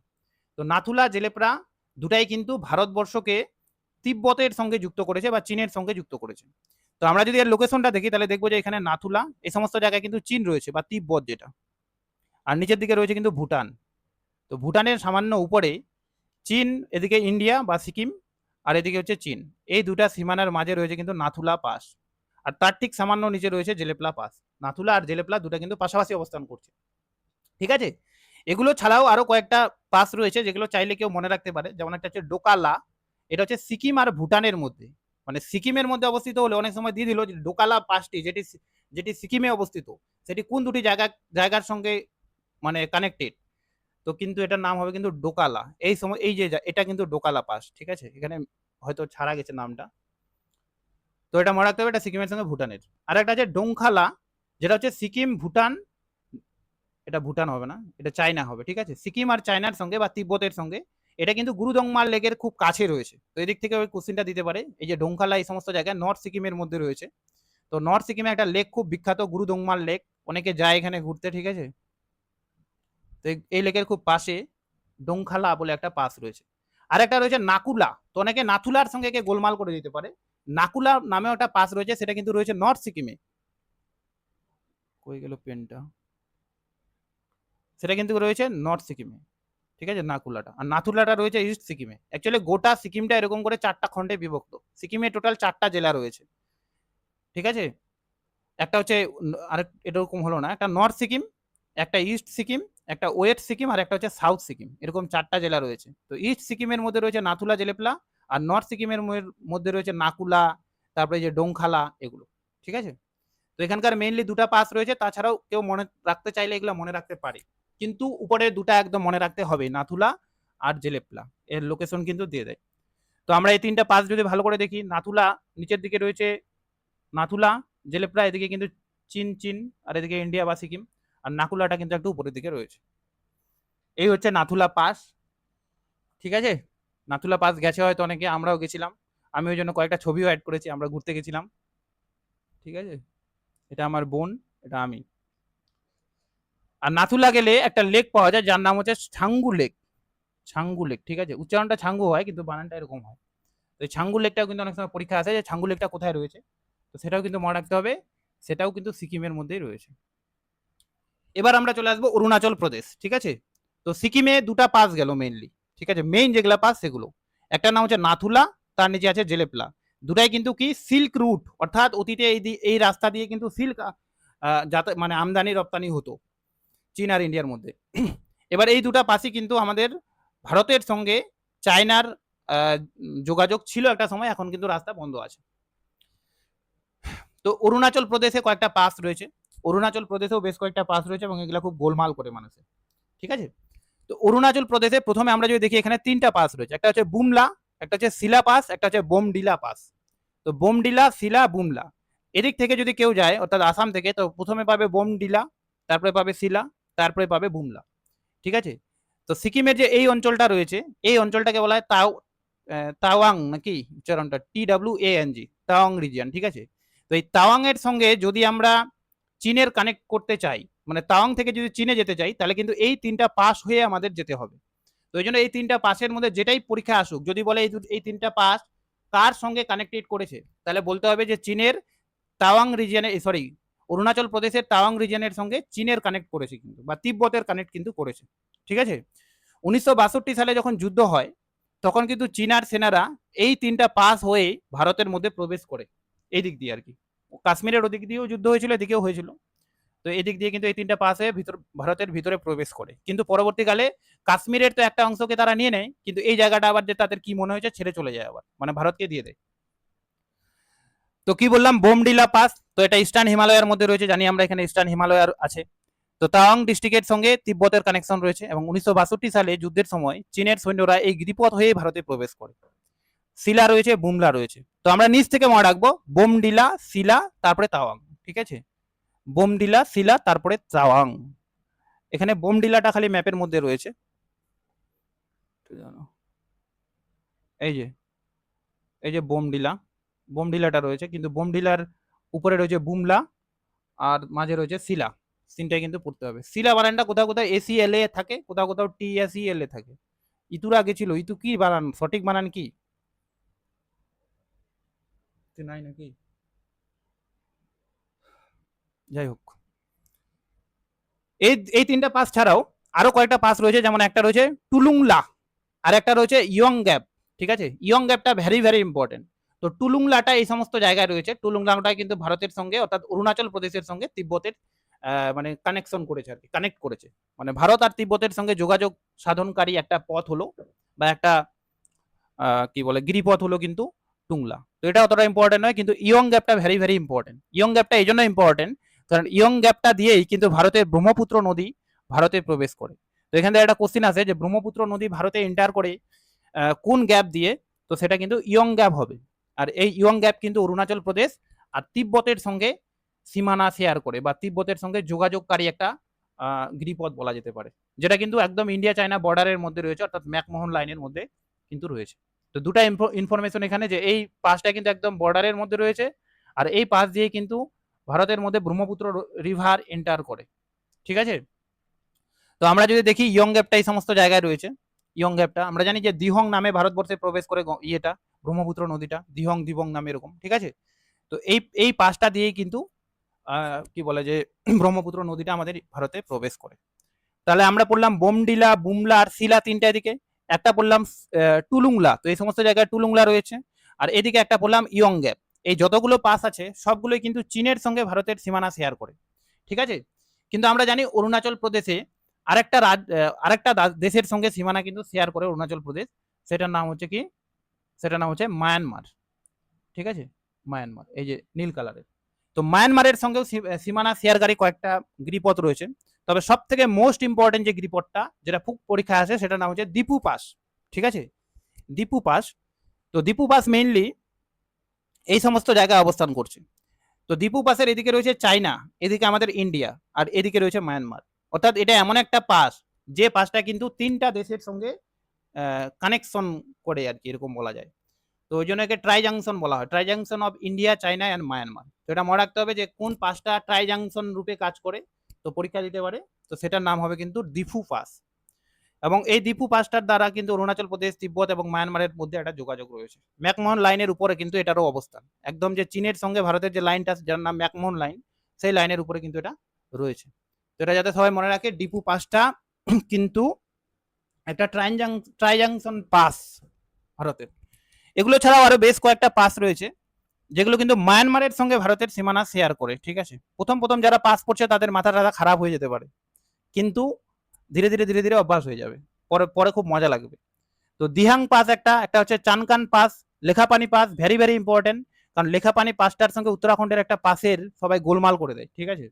তো নাথুলা জেলেপরা দুটাই কিন্তু ভারতবর্ষকে তিব্বতের সঙ্গে যুক্ত করেছে বা চীনের সঙ্গে যুক্ত করেছে। তো আমরা যদি এর লোকেশনটা দেখি তাহলে দেখবো যে এখানে নাথুলা এই সমস্ত জায়গায় কিন্তু চীন রয়েছে বা তিব্বত যেটা, আর নিচের দিকে রয়েছে কিন্তু ভুটান। তো ভুটানের সামান্য উপরে চীন, এদিকে ইন্ডিয়া বা সিকিম, আর এদিকে হচ্ছে চীন। এই দুটা সীমানার মাঝে রয়েছে কিন্তু নাথুলা পাস, আর তার ঠিক সামান্য নিচে রয়েছে জেলেপলা পাস। নাথুলা আর জেলেপলা দুটা কিন্তু পাশাপাশি অবস্থান করছে, ঠিক আছে। এগুলো ছাড়াও আরো কয়েকটা পাস রয়েছে যেগুলো চাইলে কেউ মনে রাখতে পারে, যেমন একটা হচ্ছে ডোকালা, এটা হচ্ছে সিকিম আর ভুটানের মধ্যে, মানে সিকিমের মধ্যে অবস্থিত হলে অনেক সময় দিয়ে দিল যে ডোকালা পাসটি যেটি যেটি সিকিমে অবস্থিত, সেটি কোন দুটি জায়গার সঙ্গে মানে কানেক্টেড। তো কিন্তু এটার নাম হবে কিন্তু ডোকালা। এই সময় এই যে এটা কিন্তু ডোকালা পাস, ঠিক আছে। এখানে হয়তো ছাড়া গেছে নামটা, তো এটা মনে রাখতে হবে, এটা সিকিমের সঙ্গে ভুটানের। আর একটা আছে ডোংখালা, যেটা হচ্ছে সিকিম ভুটান, এটা ভুটান হবে না, এটা চায়না হবে, ঠিক আছে। সিকিম আর চায়নার সঙ্গে বা তিব্বতের সঙ্গে এটা কিন্তু গুরুদংমার লেকের খুব কাছে রয়েছে। তো এদিক থেকে ওই কোশ্চেনটা দিতে পারে, এই যে ডোংখালা এই সমস্ত জায়গায় নর্থ সিকিমের মধ্যে রয়েছে। তো নর্থ সিকিমে একটা লেক খুব বিখ্যাত, গুরুদংমার লেক, অনেকে যায় এখানে ঘুরতে, ঠিক আছে। তো এই লেকের খুব পাশে ডোংখালা বলে একটা পাস রয়েছে। আর একটা রয়েছে নাকুলা, তো অনেকে নাথুলার সঙ্গে একে গোলমাল করে দিতে পারে। নাকুলা নামেও একটা পাস রয়েছে, সেটা কিন্তু রয়েছে নর্থ সিকিমে। কই গেল পেনটা, সেটা কিন্তু রয়েছে নর্থ সিকিমে, ঠিক আছে, নাকুলাটা। আর নাথুলাটা রয়েছে ইস্ট সিকিমে। অ্যাকচুয়ালি গোটা সিকিমটা এরকম করে 4টা খণ্ডে বিভক্ত। সিকিমে টোটাল 4টা জেলা রয়েছে, ঠিক আছে। একটা হচ্ছে আরেক এরকম হলো না, একটা নর্থ সিকিম, একটা ইস্ট সিকিম, একটা ওয়েস্ট সিকিম, আর একটা হচ্ছে সাউথ সিকিম, এরকম 4টা জেলা রয়েছে। তো ইস্ট সিকিমের মধ্যে রয়েছে নাথুলা জেলেপলা, আর নর্থ সিকিমের মধ্যে রয়েছে নাকুলা, তারপরে যে ডোংখালা, এগুলো, ঠিক আছে। তো এখানকার মেইনলি দুটা পাস রয়েছে, তাছাড়াও কেউ মনে রাখতে চাইলে এগুলো মনে রাখতে পারে, কিন্তু উপরে দুটা একদম মনে রাখতে হবে, নাথুলা আর জেলেপলা, এর লোকেশন কিন্তু দিয়ে দেয়। তো আমরা এই 3টা পাস যদি ভালো করে দেখি, নাথুলা নিচের দিকে রয়েছে, নাথুলা জেলেপলা এদিকে কিন্তু চীন চীন, আর এদিকে ইন্ডিয়া বা সিকিম, আর নাকুলাটা কিন্তু একটু উপরের দিকে রয়েছে। এই হচ্ছে নাথুলা পাস, ঠিক আছে। নাথুলা পাস গেছে হয়তো অনেকে, আমরাও গেছিলাম, আমি ওই জন্য কয়েকটা ছবিও অ্যাড করেছি, আমরা ঘুরতে গেছিলাম, ঠিক আছে। এটা আমার বোন, এটা আমি। আর নাথুলা গেলে একটা লেক পাওয়া যায় যার নাম হচ্ছে ছাঙ্গু লেক, ছাঙ্গু লেক, ঠিক আছে। উচ্চারণটা ছাঙ্গু হয় কিন্তু বানানটা এরকম হয়। তো এই ছাঙ্গু লেকটাও কিন্তু অনেক সময় পরীক্ষা আসে যে ছাঙ্গু লেকটা কোথায় রয়েছে, তো সেটাও কিন্তু মনে রাখতে হবে, সেটাও কিন্তু সিকিমের মধ্যেই রয়েছে। এবার আমরা চলে আসবো অরুণাচল প্রদেশ, ঠিক আছে। তো সিকিমে দুটা পাস গেল মেইনলি, ঠিক আছে, মেইন যেগুলা পাস সেগুলো, একটা নাম হচ্ছে নাথুলা, তার নিচে আছে জেলেপলা। দুটাই কিন্তু কি সিল্ক রুট, অর্থাৎ অতীতে এই রাস্তা দিয়ে কিন্তু সিল্ক যাতে মানে আমদানি রপ্তানি হতো চীন আর ইন্ডিয়ার মধ্যে। এবার এই দুটা পাসই কিন্তু আমাদের ভারতের সঙ্গে চায়নার যোগাযোগ ছিল একটা সময়, এখন কিন্তু রাস্তা বন্ধ আছে। তো অরুণাচল প্রদেশে কয়েকটা পাস রয়েছে, অরুণাচল প্রদেশেও বেশ কয়েকটা পাস রয়েছে, এবং এগুলো খুব গোলমাল করে মানুষের, ঠিক আছে। তো অরুণাচল প্রদেশে প্রথমে আমরা যদি দেখি এখানে 3টা পাস রয়েছে, একটা হচ্ছে বুমলা, একটা হচ্ছে শিলা পাস, একটা হচ্ছে বোমডিলা পাস। তো বোমডিলা, শিলা, বুমলা, এদিক থেকে যদি কেউ যায় অর্থাৎ আসাম থেকে, তো প্রথমে পাবে বোমডিলা, তারপরে পাবে শিলা, তারপরে পাবে বুমলা, ঠিক আছে। তো সিকিমের যে এই অঞ্চলটা রয়েছে, এই অঞ্চলটাকে বলা হয় তাওয়াং নাকি উচ্চারণটা, TWANG, তাওয়াং রিজিয়ন, ঠিক আছে। তো এই তাওয়াং এর সঙ্গে যদি আমরা চীনের কানেক্ট করতে চাই, মানে তাওয়াং থেকে যদি চীনে যেতে চাই, তাহলে কিন্তু এই 3টা পাস হয়ে আমাদের যেতে হবে। তো এই জন্য এই 3টা পাসের মধ্যে যেটাই পরীক্ষা আসুক, যদি বলে এই 3টা পাস কার সঙ্গে কানেক্টেড করেছে, তাহলে বলতে হবে যে চীনের তাওয়াং রিজিয়নে, সরি, অরুণাচল প্রদেশের তাওয়াং রিজিয়নের সঙ্গে চীনের কানেক্ট করেছে কিন্তু, বা তিব্বতের কানেক্ট কিন্তু করেছে, ঠিক আছে। 1962 সালে যখন যুদ্ধ হয়, তখন কিন্তু চীনার সেনারা এই 3টা পাস হয়ে ভারতের মধ্যে প্রবেশ করে, এই দিক দিয়ে আর কি। কাশ্মীরের ওদিক দিয়েও যুদ্ধ হয়েছিল, এদিকেও হয়েছিল। তো এদিক দিয়ে কিন্তু এই 3টা পাস হয়ে ভারতের ভিতরে প্রবেশ করে, কিন্তু পরবর্তীকালে কাশ্মীরের তো একটা অংশকে তারা নিয়ে নেয়, কিন্তু এই জায়গাটা আবার যে তাদের কি মনে হয়েছে ছেড়ে চলে যায় আবার, মানে ভারতকে দিয়ে দেয়। তো কি বললাম, বোমডিলা পাস, তো এটা ইস্টার্ন হিমালয়ের মধ্যে রয়েছে, জানি আমরা এখানে ইস্টার্ন হিমালয় আছে। তো তাওয়াং ডিস্ট্রিক্টের সঙ্গে তিব্বতের কানেকশন রয়েছে এবং 1962 সালে যুদ্ধের সময় চীনের সৈন্যরা এই গিরিপথ হয়ে ভারতে প্রবেশ করে। শিলা রয়েছে, বুমলা রয়েছে, তো আমরা নিচ থেকে মনে রাখবো বোমডিলা, শিলা, তারপরে তাওয়াং। ঠিক আছে, বোমডিলা, শিলা, তারপরে তাওয়াং। এখানে বোমডিলাটা খালি ম্যাপের মধ্যে রয়েছে, এই যে এই যে বোমডিলা, বোমডিলাটা রয়েছে, কিন্তু বোমডিলার উপরে রয়েছে বুমলা আর মাঝে রয়েছে শিলা। সিনটাই কিন্তু পড়তে হবে। শিলা বানানটা কোথাও কোথাও এসি এল এ থাকে, কোথাও কোথাও টি এস ই এল এ থাকে। ইতুর আগে ছিল, ইতু কি বানান, সঠিক বানান কি নাই নাকি? যাই হোক, এই তিনটা পাস ছাড়াও আরো কয়েকটা পাস রয়েছে, যেমন একটা রয়েছে টুলুংলা আর একটা রয়েছে ইয়ং গ্যাপ। ঠিক আছে, ইয়ং গ্যাপটা ভেরি ভেরি ইম্পর্টেন্ট। তো টুলুংলাটা এই সমস্ত জায়গায় রয়েছে। টুলুংলাটা কিন্তু ভারতের সঙ্গে অর্থাৎ অরুণাচল প্রদেশের সঙ্গে তিব্বতের মানে কানেকশন করেছে আর কি, কানেক্ট করেছে। মানে ভারত আর তিব্বতের সঙ্গে যোগাযোগ সাধনকারী একটা পথ হলো বা একটা কি বলে গিরিপথ হলো কিন্তু টুংলা। তো এটা অতটা ইম্পর্টেন্ট নয়, কিন্তু ইয়ং গ্যাপটা ভেরি ভেরি ইম্পর্টেন্ট। ইয়ং গ্যাপটা এই জন্য ইম্পর্টেন্ট কারণ ইয়ং গ্যাপটা দিয়েই কিন্তু ভারতের ব্রহ্মপুত্র নদী ভারতে প্রবেশ করে। তো এখান থেকে একটা কোশ্চিন আছে যে ব্রহ্মপুত্র নদী ভারতে এন্টার করে কোন গ্যাপ দিয়ে, তো সেটা কিন্তু ইয়ং গ্যাপ হবে। আর এই ইয়ং গ্যাপ কিন্তু অরুণাচল প্রদেশ আর তিব্বতের সঙ্গে সীমানা শেয়ার করে বা তিব্বতের সঙ্গে যোগাযোগকারী একটা গিরিপথ বলা যেতে পারে, যেটা কিন্তু একদম ইন্ডিয়া চায়না বর্ডারের মধ্যে রয়েছে, অর্থাৎ ম্যাকমোহন লাইনের মধ্যে কিন্তু রয়েছে। তো দুটা ইনফরমেশন এখানে, যে এই পাসটা কিন্তু একদম বর্ডারের মধ্যে রয়েছে আর এই পাস দিয়ে কিন্তু ভারতের মধ্যে ব্রহ্মপুত্র রিভার এন্টার করে। ঠিক আছে, তো আমরা যদি দেখি ইয়ং গ্যাপটা এই সমস্ত জায়গায় রয়েছে। ইয়ং গ্যাপটা আমরা জানি যে দিহং নামে ভারতবর্ষে প্রবেশ করে ইয়েটা ব্রহ্মপুত্র নদীটা, দিহং দিবং নামে এরকম। ঠিক আছে, তো এই পাসটা দিয়েই কিন্তু কি বলে যে ব্রহ্মপুত্র নদীটা আমাদের ভারতে প্রবেশ করে। তাহলে আমরা পড়লাম বোমডিলা, বুমলা আর শিলা তিনটা দিকে, একটা পড়লাম টুলুংলা, তো এই সমস্ত জায়গায় টুলুংলা রয়েছে, আর এদিকে একটা পড়লাম ইয়ং গ্যাপ। এই যতগুলো পাস আছে সবগুলোই কিন্তু চীনের সঙ্গে ভারতের সীমানা শেয়ার করে। ঠিক আছে, কিন্তু আমরা জানি অরুণাচল প্রদেশে আরেকটা দেশের সঙ্গে সীমানা কিন্তু শেয়ার করে অরুণাচল প্রদেশ, সেটার নাম হচ্ছে কি, সেটার নাম হচ্ছে মায়ানমার। ঠিক আছে, মায়ানমার, এই যে নীল কালারের। তো মায়ানমারের সঙ্গেও সীমানা শেয়ারকারী কয়েকটা গিরিপথ রয়েছে, তবে সব থেকে মোস্ট ইম্পর্টেন্ট যে গিরিপথটা যেটা খুব পরীক্ষা আছে সেটার নাম হচ্ছে দিপু পাস। ঠিক আছে, দিপু পাস। তো দিপু পাস মেইনলি এই সমস্ত জায়গায় অবস্থান করছে। তো দিপু পাসের এদিকে রয়েছে চায়না, এদিকে আমাদের ইন্ডিয়া, আর এদিকে রয়েছে মায়ানমার। অর্থাৎ এটা এমন একটা পাস যে পাসটা কিন্তু তিনটা দেশের সঙ্গে কানেকশন করে আর কি, এরকম বলা যায়। তো ওই জন্য একে ট্রাই জাংশন বলা হয়, try junction of India, China and Myanmar. তো এটা মনে রাখতে হবে যে কোন পাসটা ট্রাই জাংশন রূপে কাজ করে, তো পরীক্ষা দিতে পারে। তো সেটার নাম হবে কিন্তু দিফু পাস। এবং এই দিপু পাসটার দ্বারা কিন্তু অরুণাচল প্রদেশ, তিব্বত এবং মায়ানমারের মধ্যে একটা যোগাযোগ রয়েছে। ম্যাকমোহন লাইনের উপরে কিন্তু এটারও অবস্থান, একদম যে চীনের সঙ্গে ভারতের যে লাইনটা যার নাম ম্যাকমোহন লাইন, সেই লাইনের উপরে কিন্তু এটা রয়েছে। তো এটা যাতে সবাই মনে রাখে, ডিপু পাসটা কিন্তু একটা ট্রাই জাংশন পাস ভারতের। এগুলো ছাড়াও আরো বেশ কয়েকটা পাস রয়েছে যেগুলো কিন্তু মায়ানমারের সঙ্গে ভারতের সীমানা শেয়ার করে। ঠিক আছে, প্রথম প্রথম যারা পাস পড়ছে তাদের মাথা টাথা খারাপ হয়ে যেতে পারে, কিন্তু ধীরে ধীরে ধীরে ধীরে অভ্যাস হয়ে যাবে, পরে পরে খুব মজা লাগবে। তো দিহাং পাস একটা হচ্ছে Chankan pass, Lekhapani pass, very very important, কারণ লেখাপানি পাসটার সঙ্গে উত্তরাখণ্ডের একটা পাসের সবাই গোলমাল করে দেয়। ঠিক আছে,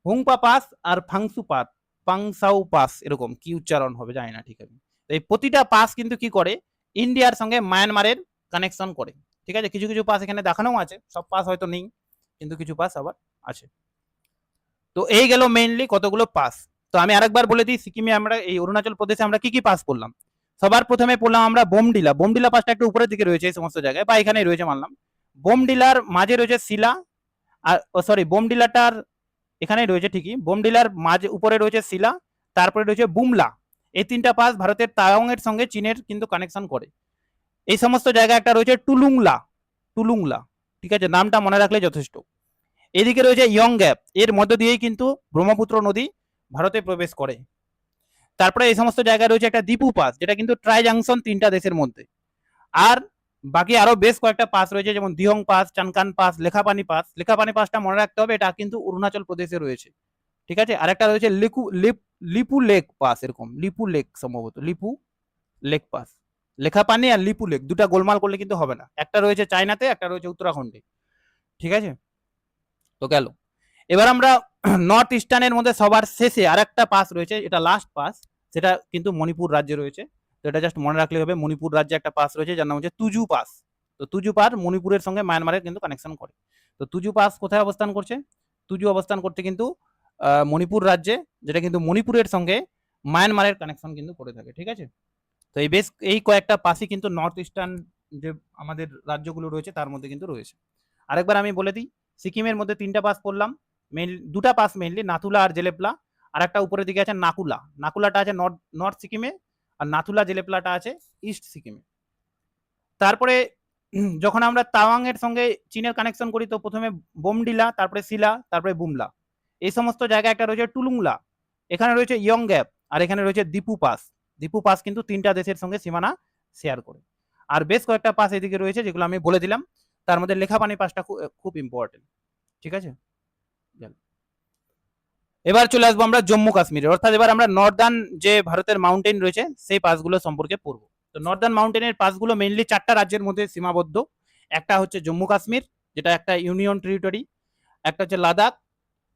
হুংপা পাস আর ফাংসু পাস, পাংসাউ পাস, এরকম কি উচ্চারণ হবে জানি না। ঠিক আছে, এই প্রতিটা পাস কিন্তু কি করে, ইন্ডিয়ার সঙ্গে মায়ানমারের কানেকশন করে। ঠিক আছে, কিছু কিছু পাস এখানে দেখানো আছে, সব পাস হয়তো নেই, কিন্তু কিছু পাস আবার আছে। তো এই গেল মেইনলি কতগুলো পাস। তো আমি আরেকবার বলে দিই, সিকিমে আমরা এই অরুণাচল প্রদেশে আমরা কি কি পাস পড়লাম। সবার প্রথমে পড়লাম আমরা বোমডিলা। বোমডিলা পাসটা একটু উপরের দিকে রয়েছে এই সমস্ত জায়গায়, বা এখানেই রয়েছে মানলাম। বোমডিলার মাঝে রয়েছে শিলা, আর সরি বোমডিলাটার এখানেই রয়েছে ঠিকই, বোমডিলার মাঝে উপরে রয়েছে শিলা, তারপরে রয়েছে বুমলা। এই তিনটা পাস ভারতের তাওয়াং এর সঙ্গে চীনের কিন্তু কানেকশন করে। এই সমস্ত জায়গায় একটা রয়েছে টুলুংলা, টুলুংলা। ঠিক আছে, নামটা মনে রাখলে যথেষ্ট। এদিকে রয়েছে ইয়ং গ্যাপ, এর মধ্য দিয়েই কিন্তু ব্রহ্মপুত্র নদী ভারতে প্রবেশ করে। তারপরে এই সমস্ত জায়গায় রয়েছে একটা দিপু পাস, যেটা কিন্তু ট্রাই জাংশন তিনটা দেশের মধ্যে। আর বাকি আরো বেশ কয়েকটা পাস রয়েছে, যেমন Dihang pass, চানকান pass, Lekhapani pass. Lekhapani পাসটা মনে রাখতে হবে, এটা কিন্তু অরুণাচল প্রদেশে রয়েছে। ঠিক আছে, আরেকটা রয়েছে লিপু লেক পাস, এরকম লিপু লেক, সম্ভবত লিপু লেক পাস। লেখাপানি আর লিপু লেক দুটা গোলমাল করলে কিন্তু হবে না, একটা রয়েছে চায়নাতে, একটা রয়েছে উত্তরাখণ্ডে। ঠিক আছে, তো গেল। এবার আমরা নর্থ ইস্টার্নের মধ্যে সবার শেষে আর একটা পাস রয়েছে, এটা লাস্ট পাস, সেটা কিন্তু মণিপুর রাজ্যে রয়েছে। তো এটা জাস্ট মনে রাখলে হবে, মণিপুর রাজ্যে একটা পাস রয়েছে যার নাম হচ্ছে তুজু পাস। তো তুজু পাস মণিপুরের সঙ্গে মায়ানমারের কিন্তু কানেকশন করে। তো তুজু পাস কোথায় অবস্থান করছে? তুজু অবস্থান করছে কিন্তু মণিপুর রাজ্যে, যেটা কিন্তু মণিপুরের সঙ্গে মায়ানমারের কানেকশন কিন্তু করে থাকে। ঠিক আছে, তো এই কয়েকটা পাসই কিন্তু নর্থ ইস্টার্ন যে আমাদের রাজ্যগুলো রয়েছে তার মধ্যে কিন্তু রয়েছে। আরেকবার আমি বলে দিই, সিকিমের মধ্যে 3টা পাস পড়লাম, দুটা পাস মেইনলি, নাথুলা আর জেলেপলা। আর একটা উপরের দিকে আছে নাকুলা, নাকুলাটা আছে নর্থ সিকিমে, আর নাথুলা জেলেপলাটা আছে ইস্ট সিকিমে। তারপরে যখন আমরা তাওয়াং এর সঙ্গে চীনের কানেকশন করি, তো প্রথমে বোমডিলা, তারপরে শিলা, তারপরে বুমলা, এই সমস্ত জায়গায় একটা রয়েছে টুলুংলা, এখানে রয়েছে ইয়ং গ্যাপ, আর এখানে রয়েছে দীপু পাস। দীপু পাস কিন্তু 3টা দেশের সঙ্গে সীমানা শেয়ার করে। আর বেশ কয়েকটা পাস এদিকে রয়েছে যেগুলো আমি বলে দিলাম, তার মধ্যে লেখাপানি পাসটা খুব ইম্পর্টেন্ট। ঠিক আছে, এবার চলে আসবো আমরা জম্মু কাশ্মীরে, অর্থাৎ এবার আমরা নর্দার্ন যে ভারতের মাউন্টেন রয়েছে সেই পাসগুলো সম্পর্কে পড়বো। তো নর্দার্ন মাউন্টেনের পাসগুলো মেইনলি 4টা রাজ্যের মধ্যে সীমাবদ্ধ। একটা হচ্ছে জম্মু কাশ্মীর, যেটা একটা ইউনিয়ন টেরিটরি, একটা হচ্ছে লাদাখ,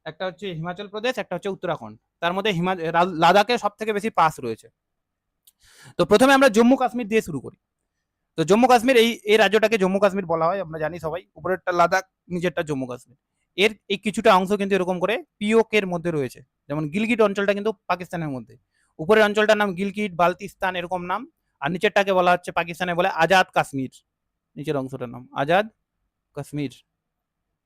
একটা হচ্ছে হিমাচল প্রদেশ, একটা হচ্ছে উত্তরাখণ্ড। তার মধ্যে লাদাখে সব থেকে বেশি পাস রয়েছে। তো প্রথমে আমরা জম্মু কাশ্মীর দিয়ে শুরু করি। তো জম্মু কাশ্মীর, এই রাজ্যটাকে জম্মু কাশ্মীর বলা হয়, আমরা জানি সবাই। উপরেরটা লাদাখ, নিচেরটা জম্মু কাশ্মীর। এর এই কিছুটা অংশ কিন্তু এরকম করে পিওক এর মধ্যে রয়েছে, যেমন গিলগিট অঞ্চলটা কিন্তু পাকিস্তানের মধ্যে, উপরের অঞ্চলটার নাম গিলগিট বালতিস্তান এরকম নাম, আর নিচেরটাকে বলা হচ্ছে পাকিস্তানে বলে আজাদ কাশ্মীর, নিচের অংশটার নাম আজাদ কাশ্মীর।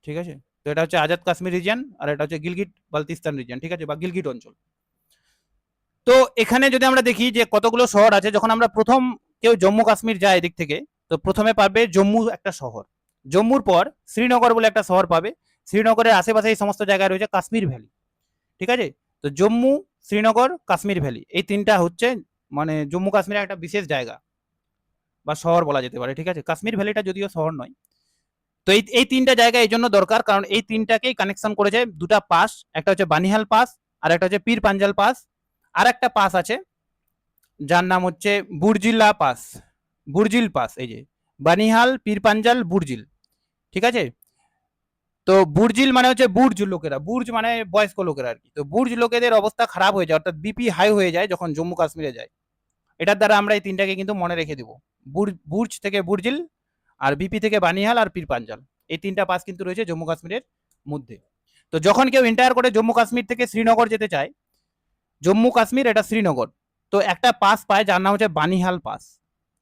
ঠিক আছে, তো এটা হচ্ছে আজাদ কাশ্মীর রিজিয়ন, আর এটা হচ্ছে গিলগিট বালতিস্তান রিজিয়ন। ঠিক আছে, বা গিলগিট অঞ্চল। তো এখানে যদি আমরা দেখি যে কতগুলো শহর আছে, যখন আমরা প্রথম কেউ জম্মু কাশ্মীর যায় এদিক থেকে, তো প্রথমে পাবে জম্মু একটা শহর, জম্মুর পর শ্রীনগর বলে একটা শহর পাবে, শ্রীনগরের আশেপাশে এই সমস্ত জায়গায় রয়েছে কাশ্মীর ভ্যালি। ঠিক আছে, তো জম্মু, শ্রীনগর, কাশ্মীর ভ্যালি, এই 3টা হচ্ছে মানে জম্মু কাশ্মীরের একটা বিশেষ জায়গা বা শহর বলা যেতে পারে। ঠিক আছে, কাশ্মীর ভ্যালিটা যদিও শহর নয়। তো এই 3টা জায়গা এই জন্য দরকার, কারণ এই 3টাকেই কানেকশন করেছে দুটা পাস, একটা হচ্ছে বানিহাল পাস আর একটা হচ্ছে পীর পাঞ্জাল পাস। আর একটা পাস আছে যার নাম হচ্ছে বুর্জিলা পাস, বুর্জিল পাস, এই যে বানিহাল, পীর পাঞ্জাল, বুর্জিল। ঠিক আছে, তো বুর্জিল মানে হচ্ছে বুর্জ লোকেরা, বুর্জ মানে বয়স্ক লোকেরা আর কি। তো বুর্জ লোকেদের অবস্থা খারাপ হয়ে যায়, অর্থাৎ বিপি হাই হয়ে যায় যখন জম্মু কাশ্মীরে যায়। এটার দ্বারা আমরা এই 3টাকে কিন্তু মনে রেখে দেবো, বুর্জ থেকে বুর্জিল, আর বিপি থেকে বানিহাল, আর পীর পাঞ্জাল। এই 3টা পাস কিন্তু রয়েছে জম্মু কাশ্মীরের মধ্যে। তো যখন কেউ এন্টায়ার করে জম্মু কাশ্মীর থেকে শ্রীনগর যেতে চায়, জম্মু কাশ্মীর এটা শ্রীনগর, তো একটা পাস পায় যার নাম হচ্ছে বানিহাল পাস,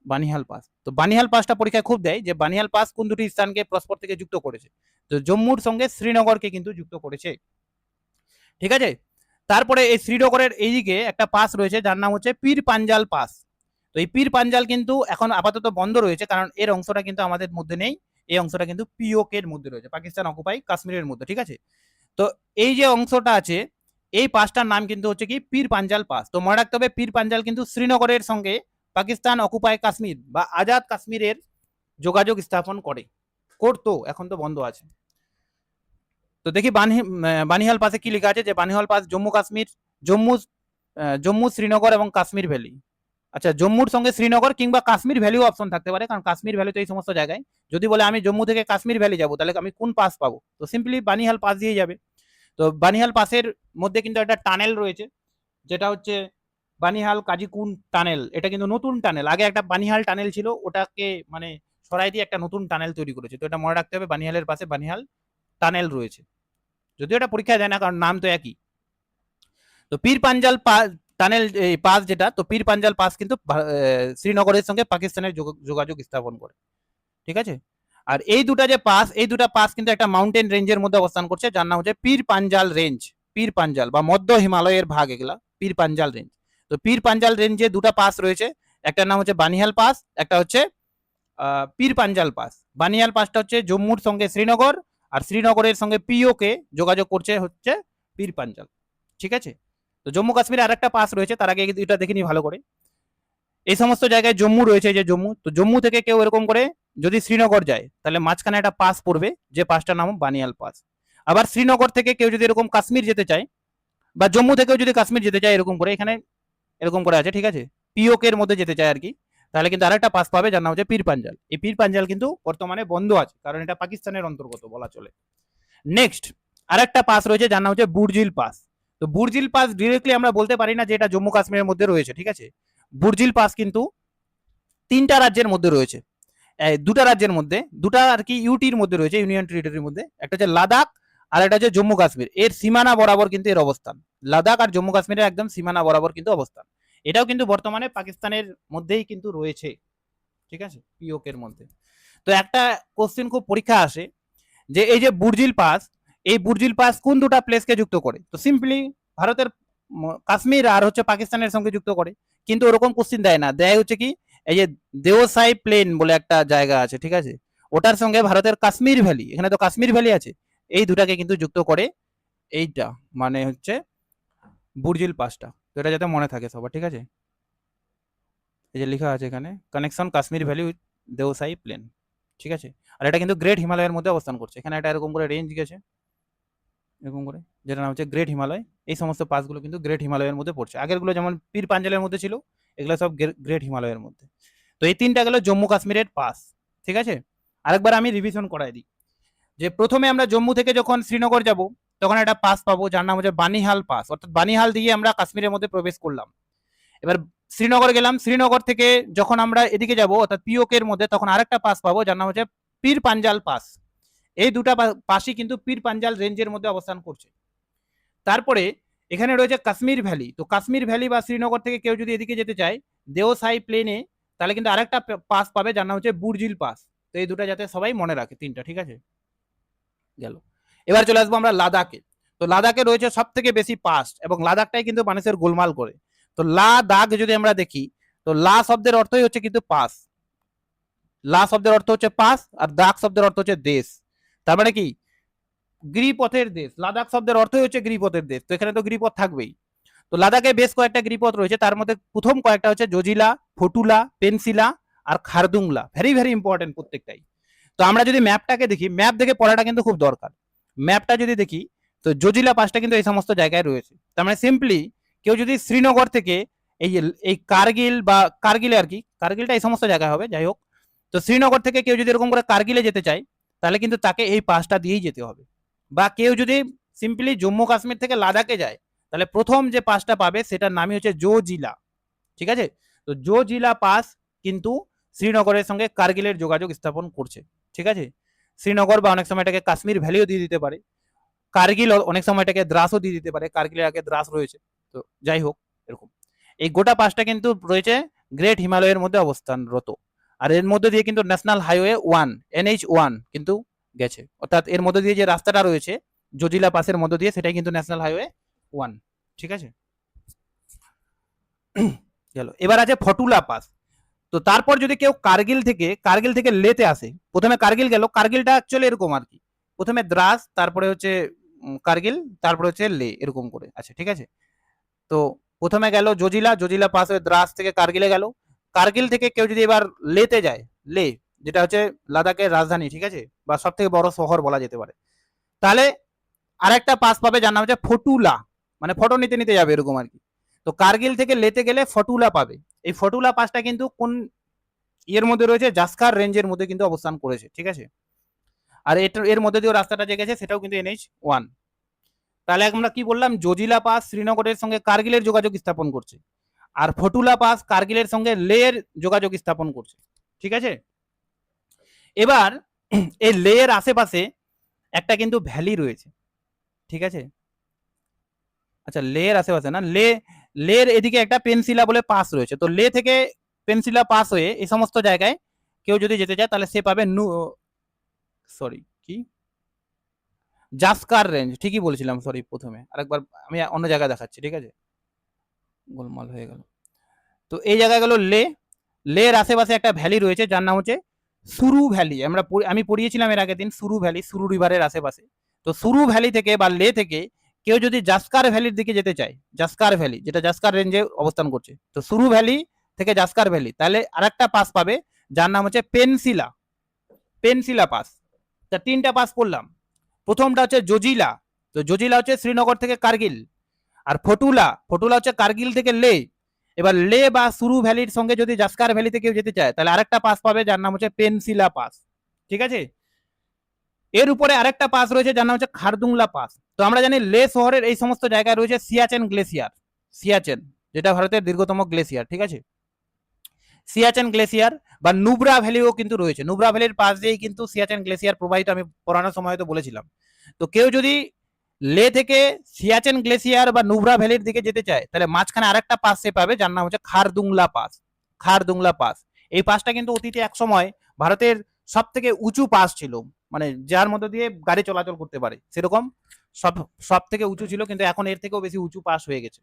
বানিহাল পাস। তো বানিহাল পাসটা পরীক্ষায় খুব দেয়, যে বানিহাল পাস কোন দুটি স্থানকে পরস্পর থেকে যুক্ত করেছে, তো জম্মুর সঙ্গে শ্রীনগরকে কিন্তু যুক্ত করেছে। ঠিক আছে, তারপরে এই শ্রীনগরের এইদিকে একটা পাস রয়েছে যার নাম হচ্ছে পীর পাঞ্জাল পাস। তো এই পীর পাঞ্জাল কিন্তু এখন আপাতত বন্ধ রয়েছে, কারণ এর অংশটা কিন্তু আমাদের মধ্যে নেই, এই অংশটা কিন্তু পিওক এর মধ্যে রয়েছে, পাকিস্তান অকুপাই কাশ্মীরের মধ্যে। ঠিক আছে, তো এই যে অংশটা আছে, এই পাসটার নাম কিন্তু হচ্ছে কি পীর পাঞ্জাল পাস। তো মনে রাখতে হবে, পীর পাঞ্জাল কিন্তু শ্রীনগরের সঙ্গে পাকিস্তান অকুপাই কাশ্মীর বা আজাদ কাশ্মীরের যোগাযোগ স্থাপন করে, করতো, এখন তো বন্ধ আছে। তো দেখি বানিহাল পাসে কি লেখা আছে, যে বানিহাল পাস জম্মু কাশ্মীর, জম্মু শ্রীনগর এবং কাশ্মীর ভ্যালি। আচ্ছা, জম্মুর সঙ্গে শ্রীনগর কিংবা কাশ্মীর ভ্যালিও অপশন থাকতে পারে, কারণ কাশ্মীর ভ্যালি তো এই সমস্ত জায়গায়। যদি বলে আমি জম্মু থেকে কাশ্মীর ভ্যালি যাবো, তাহলে আমি কোন পাস পাবো? তো সিম্পলি বানিহাল পাস দিয়ে যাবে। তো বানিহাল পাসের মধ্যে কিন্তু একটা টানেল রয়েছে, যেটা হচ্ছে বানিহাল কাজিকুন টানেল। এটা কিন্তু নতুন টানেল, আগে একটা বানিহাল টানেল ছিল, ওটাকে মানে সরাই দিয়ে একটা নতুন টানেল তৈরি করেছে। তো এটা মনে রাখতে হবে, বানিহালের পাশে বানিহাল টানেল রয়েছে, যদিও এটা পরীক্ষায় দেয় না কারণ নাম তো একই। তো পীর পাঞ্জাল টানেল পাস যেটা, তো পীর পাঞ্জাল পাস কিন্তু শ্রীনগরের সঙ্গে পাকিস্তানের যোগাযোগ স্থাপন করে। ঠিক আছে, আর এই দুটা পাস কিন্তু একটা মাউন্টেন রেঞ্জের মধ্যে অবস্থান করছে যার নাম হচ্ছে পীর পাঞ্জাল রেঞ্জ, পীর পাঞ্জাল বা মধ্য হিমালয়ের ভাগ এগুলা পীর পাঞ্জাল রেঞ্জ। তো পীর পাঞ্জাল রেঞ্জে দুটা পাস রয়েছে, একটার নাম হচ্ছে বানিহাল পাস, একটা হচ্ছে পীর পাঞ্জাল পাস। বানিহাল পাসটা হচ্ছে জম্মুর সঙ্গে শ্রীনগর, আর শ্রীনগরের সঙ্গে পিওকে যোগাযোগ করছে হচ্ছে পীর পাঞ্জাল। ঠিক আছে, তো জম্মু কাশ্মীরে আরেকটা পাস রয়েছে, তার আগে এটা দেখে নিই ভালো করে। এই সমস্ত জায়গায় জম্মু রয়েছে, যে জম্মু, তো জম্মু থেকে কেউ এরকম করে যদি শ্রীনগর যায়, তাহলে মাঝখানে একটা পাস পড়বে, যে পাসটার নাম বানিয়াল পাস। আবার শ্রীনগর থেকে কেউ যদি এরকম কাশ্মীর যেতে চায়, বা জম্মু থেকেও যদি কাশ্মীর যেতে চায়, এরকম করে এখানে এরকম করে আছে। ঠিক আছে, পিওক এর মধ্যে যেতে চায় আর কি, তাহলে কিন্তু আরেকটা পাস পাবে যার নাম হচ্ছে পীর পাঞ্জাল। এই পীর পাঞ্জাল কিন্তু বর্তমানে বন্ধ আছে, কারণ এটা পাকিস্তানের অন্তর্গত বলা চলে। নেক্সট আরেকটা পাস রয়েছে যার নাম হচ্ছে বুরজিল পাস। তো বুরজিল পাস ডিরেক্টলি আমরা বলতে পারি না যে এটা জম্মু কাশ্মীরের মধ্যে রয়েছে, ঠিক আছে। বুরজিল পাস কিন্তু 3টা রাজ্যের মধ্যে রয়েছে, 2টা রাজ্যের মধ্যে, 2টা আর কি ইউটির মধ্যে রয়েছে, ইউনিয়ন টেরিটরির মধ্যে। একটা হচ্ছে লাদাখ আর একটা হচ্ছে জম্মু কাশ্মীর। এর সীমানা বরাবর কিন্তু এর অবস্থান, লাদাখ আর জম্মু কাশ্মীরের একদম সীমানা বরাবর কিন্তু অবস্থান। এটাও কিন্তু বর্তমানে পাকিস্তানের মধ্যেই কিন্তু রয়েছে, ঠিক আছে, পিওক এর মধ্যে। তো একটা কোশ্চেন খুব পরীক্ষা আসে যে এই যে বুরজিল পাস, এই বুরজিল পাস কোন দুটা প্লেসকে যুক্ত করে? তো সিম্পলি ভারতের কাশ্মীর আর হচ্ছে পাকিস্তানের সঙ্গে যুক্ত করে, কিন্তু ওরকম কোশ্চেন দেয় না, দেয় হচ্ছে কি এই যে দেওসাই প্লেন বলে একটা জায়গা আছে, ঠিক আছে, ওটার সঙ্গে ভারতের কাশ্মীর ভ্যালি, এখানে তো কাশ্মীর ভ্যালি আছে, এই দুটাকে কিন্তু যুক্ত করে এইটা, মানে হচ্ছে বুরজিল পাসটা। তো এটা যাতে মনে থাকে সবার, ঠিক আছে। এই যে লেখা আছে এখানে connection Kashmir valley with Deosai plain, ঠিক আছে। আর এটা কিন্তু গ্রেট হিমালয়ের মধ্যে অবস্থান করছে। এখানে একটা এরকম করে রেঞ্জ গেছে এরকম করে, যেটা নাম হচ্ছে গ্রেট হিমালয়। এই সমস্ত পাসগুলো কিন্তু গ্রেট হিমালয়ের মধ্যে পড়ছে। আগেরগুলো যেমন পীর পাঞ্জালের মধ্যে ছিল, এগুলো সব গ্রেট হিমালয়ের মধ্যে। তো এই 3টা গেল জম্মু কাশ্মীরের পাস, ঠিক আছে। আরেকবার আমি রিভিশন করাই দিই যে প্রথমে আমরা জম্মু থেকে যখন শ্রীনগর যাব তখন একটা পাস পাবো যার নাম হচ্ছে বানিহাল পাস, অর্থাৎ বানিহাল দিয়ে আমরা কাশ্মীরের মধ্যে প্রবেশ করলাম। এবার শ্রীনগর গেলাম, শ্রীনগর থেকে যখন আমরা এদিকে যাব অর্থাৎ পিওকের মধ্যে, তখন আরেকটা পাস পাবো যার নাম হচ্ছে পীর পাঞ্জাল পাস। এই দুটা পাসই কিন্তু পীর পাঞ্জাল রেঞ্জের মধ্যে অবস্থান করছে। তারপরে এখানে রয়েছে কাশ্মীর ভ্যালি। তো কাশ্মীর ভ্যালি বা শ্রীনগর থেকে কেউ যদি এদিকে যেতে চায় দেওসাই প্লেনে, তাহলে কিন্তু আরেকটা পাস পাবে যার নাম হচ্ছে বুরজিল পাস। তো এই দুটা যাতে সবাই মনে রাখে, 3টা, ঠিক আছে, গেল। এবার চলে আসবো আমরা লাদাখে। তো লাদাখে রয়েছে সব থেকে বেশি পাস, এবং লাদাখটাই কিন্তু মানুষের গোলমাল করে। তো লাদাখ যদি আমরা দেখি, তো লা শব্দের অর্থই হচ্ছে কিন্তু পাস, লা শব্দের অর্থ হচ্ছে পাস, আর দাগ শব্দের অর্থ হচ্ছে দেশ। তার মানে কি গিরিপথের দেশ, লাদাখ শব্দের অর্থই হচ্ছে গিরিপথের দেশ। তো এখানে তো গিরিপথ থাকবেই। তো লাদাখে বেশ কয়েকটা গিরিপথ রয়েছে, তার মধ্যে প্রথম কয়েকটা হচ্ছে জজিলা, ফটুলা, পেনসিলা আর খারদুংলা। ভেরি ভেরি ইম্পর্টেন্ট প্রত্যেকটাই। তো আমরা যদি ম্যাপটাকে দেখি, ম্যাপ দেখে পড়াটা কিন্তু খুব দরকার। ম্যাপটা যদি দেখি তো জজিলা পাসটা কিন্তু এই সমস্ত জায়গায় রয়েছে। তার মানে সিম্পলি কেউ যদি শ্রীনগর থেকে এই এই কার্গিল বা কার্গিলে আর কি, কার্গিলটা এই সমস্ত জায়গায় হবে, যাই হোক। তো শ্রীনগর থেকে কেউ যদি এরকম করে কার্গিলে যেতে চায় তাহলে কিন্তু তাকে এই পাসটা দিয়েই যেতে হবে। বা কেউ যদি সিম্পলি জম্মু কাশ্মীর থেকে লাদাখে যায় তাহলে প্রথম যে পাসটা পাবে সেটার নামই হচ্ছে জোজিলা, ঠিক আছে। তো জোজিলা পাস কিন্তু শ্রীনগরের সঙ্গে কার্গিলের যোগাযোগ স্থাপন করছে, ঠিক আছে। শ্রীনগর বা অনেক সময় এটাকে কাশ্মীর ভ্যালিও দিয়ে দিতে পারে, কার্গিল অনেক সময় এটাকে দ্রাসও দিয়ে দিতে পারে, কার্গিলের আগে দ্রাস রয়েছে। তো যাই হোক, এরকম এই গোটা পাসটা কিন্তু রয়েছে গ্রেট হিমালয়ের মধ্যে অবস্থানরত। আর এর মধ্যে দিয়ে কিন্তু ন্যাশনাল হাইওয়ে 1 NH1 কিন্তু গেছে, অর্থাৎ এর মধ্যে দিয়ে যে রাস্তাটা রয়েছে জজিলা পাসের মধ্যে দিয়ে, সেটাই কিন্তু ন্যাশনাল হাইওয়ে 1, ঠিক আছে, গেল। এবার আছে ফটুলা পাস। তো তারপর যদি কেউ কার্গিল থেকে লেতে আসে, প্রথমে কার্গিল গেল, কার্গিলটা অ্যাকচুয়ালি এরকম আর কি, প্রথমে দ্রাস, তারপরে হচ্ছে কার্গিল, তারপরে হচ্ছে লে, এরকম করে আছে, ঠিক আছে। তো প্রথমে গেল জজিলা, জজিলা পাস হয়ে দ্রাস থেকে কার্গিলে গেল। কার্গিল থেকে কেউ যদি এবার লেতে যায়, লে যেটা হচ্ছে লাদাখের রাজধানী, ঠিক আছে, বা সব থেকে বড় শহর বলা যেতে পারে, তাহলে আরেকটা পাস পাবে যার নাম হচ্ছে ফটুলা, মানে ফটো নিতে নিতে যাবে এরকম আর কি। তো কার্গিল থেকে লেতে গেলে ফটুলা পাবে। এই ফটুলা পাসটা কিন্তু কোন এর মধ্যে রয়েছে, জাস্কার রেঞ্জের মধ্যে কিন্তু অবস্থান করেছে, ঠিক আছে। আর এর মধ্যে দিয়ে রাস্তাটা যে গেছে সেটাও কিন্তু NH1। তাহলে আমরা কি বললাম, জজিলা পাস শ্রীনগরের সঙ্গে কার্গিলের যোগাযোগ স্থাপন করছে, আর ফটুলা পাস কার্গিলের সঙ্গে লের যোগাযোগ স্থাপন করছে, ঠিক আছে। এবার এই লের আশেপাশে একটা কিন্তু ভ্যালি রয়েছে, ঠিক আছে। আচ্ছা, লের আশেপাশে না, লের এদিকে একটা পেনসিলা বলে পাস রয়েছে। তো লে থেকে পেনসিলা পাস হয়ে এই সমস্ত জায়গায় কেউ যদি যেতে চায় তাহলে সে পাবে সরি কি জাস্কার রেঞ্জ, ঠিকই বলেছিলাম, সরি প্রথমে আরেকবার আমি অন্য জায়গায় দেখাচ্ছি, ঠিক আছে, গোলমাল হয়ে গেল। তো এই জায়গা গেল লে, লের আশেপাশে একটা ভ্যালি রয়েছে যার নাম হচ্ছে সুরু ভ্যালি। আমি পড়িয়েছিলাম এর আগের দিন, সুরু ভ্যালি, সুরু রিভারের আশেপাশে। তো সুরু ভ্যালি থেকে বা লে থেকে কেউ যদি জাস্কার ভ্যালির দিকে যেতে চায়, জাস্কার ভ্যালি যেটা জাস্কার রেঞ্জে অবস্থান করছে, তো সুরু ভ্যালি থেকে জাস্কার ভ্যালি, তাহলে আরেকটা পাস পাবে যার নাম হচ্ছে পেনসিলা, পেনসিলা পাস। তা 3টা পাস পড়লাম। প্রথমটা হচ্ছে জজিলা, তো জজিলা হচ্ছে শ্রীনগর থেকে কার্গিল। আর ফটুলা, ফটুলা হচ্ছে কার্গিল থেকে লে। এবার লে বা সুরু ভ্যালির সঙ্গে যদি জাস্কার ভ্যালিতে কেউ যেতে চায় তাহলে আরেকটা পাস পাবে যার নাম হচ্ছে পেনসিলা পাস। ঠিক আছে, এর উপরে আরেকটা পাস রয়েছে যার নাম হচ্ছে খারদুংলা পাস। তো আমরা জানি লে শহরের এই সমস্ত জায়গায় রয়েছে সিয়াচেন গ্লেসিয়ার, সিয়াচেন যেটা ভারতের দীর্ঘতম গ্লেসিয়ার। ঠিক আছে, সিয়াচেন গ্লেসিয়ার বা নুব্রা ভ্যালিও কিন্তু রয়েছে, নুব্রা ভ্যালির পাশ দিয়েই কিন্তু সিয়াচেন গ্লেসিয়ার প্রবাহিত, আমি পড়ানোর সময় তো বলেছিলাম। তো কেউ যদি লে থেকে সিয়াচেন গ্লেসিয়ার বা নুব্রা ভ্যালির দিকে যেতে চায় তাহলে মাঝখানে আরেকটা পাস সে পাবে যার নাম হচ্ছে খারদুংলা পাস, খারদুংলা পাস। এই পাসটা কিন্তু অতীতে এক সময় ভারতের সব থেকে উঁচু পাস ছিল, মানে যার মধ্যে দিয়ে গাড়ি চলাচল করতে পারে সেরকম সব সব থেকে উঁচু ছিল, কিন্তু এখন এর থেকেও বেশি উঁচু পাস হয়ে গেছে।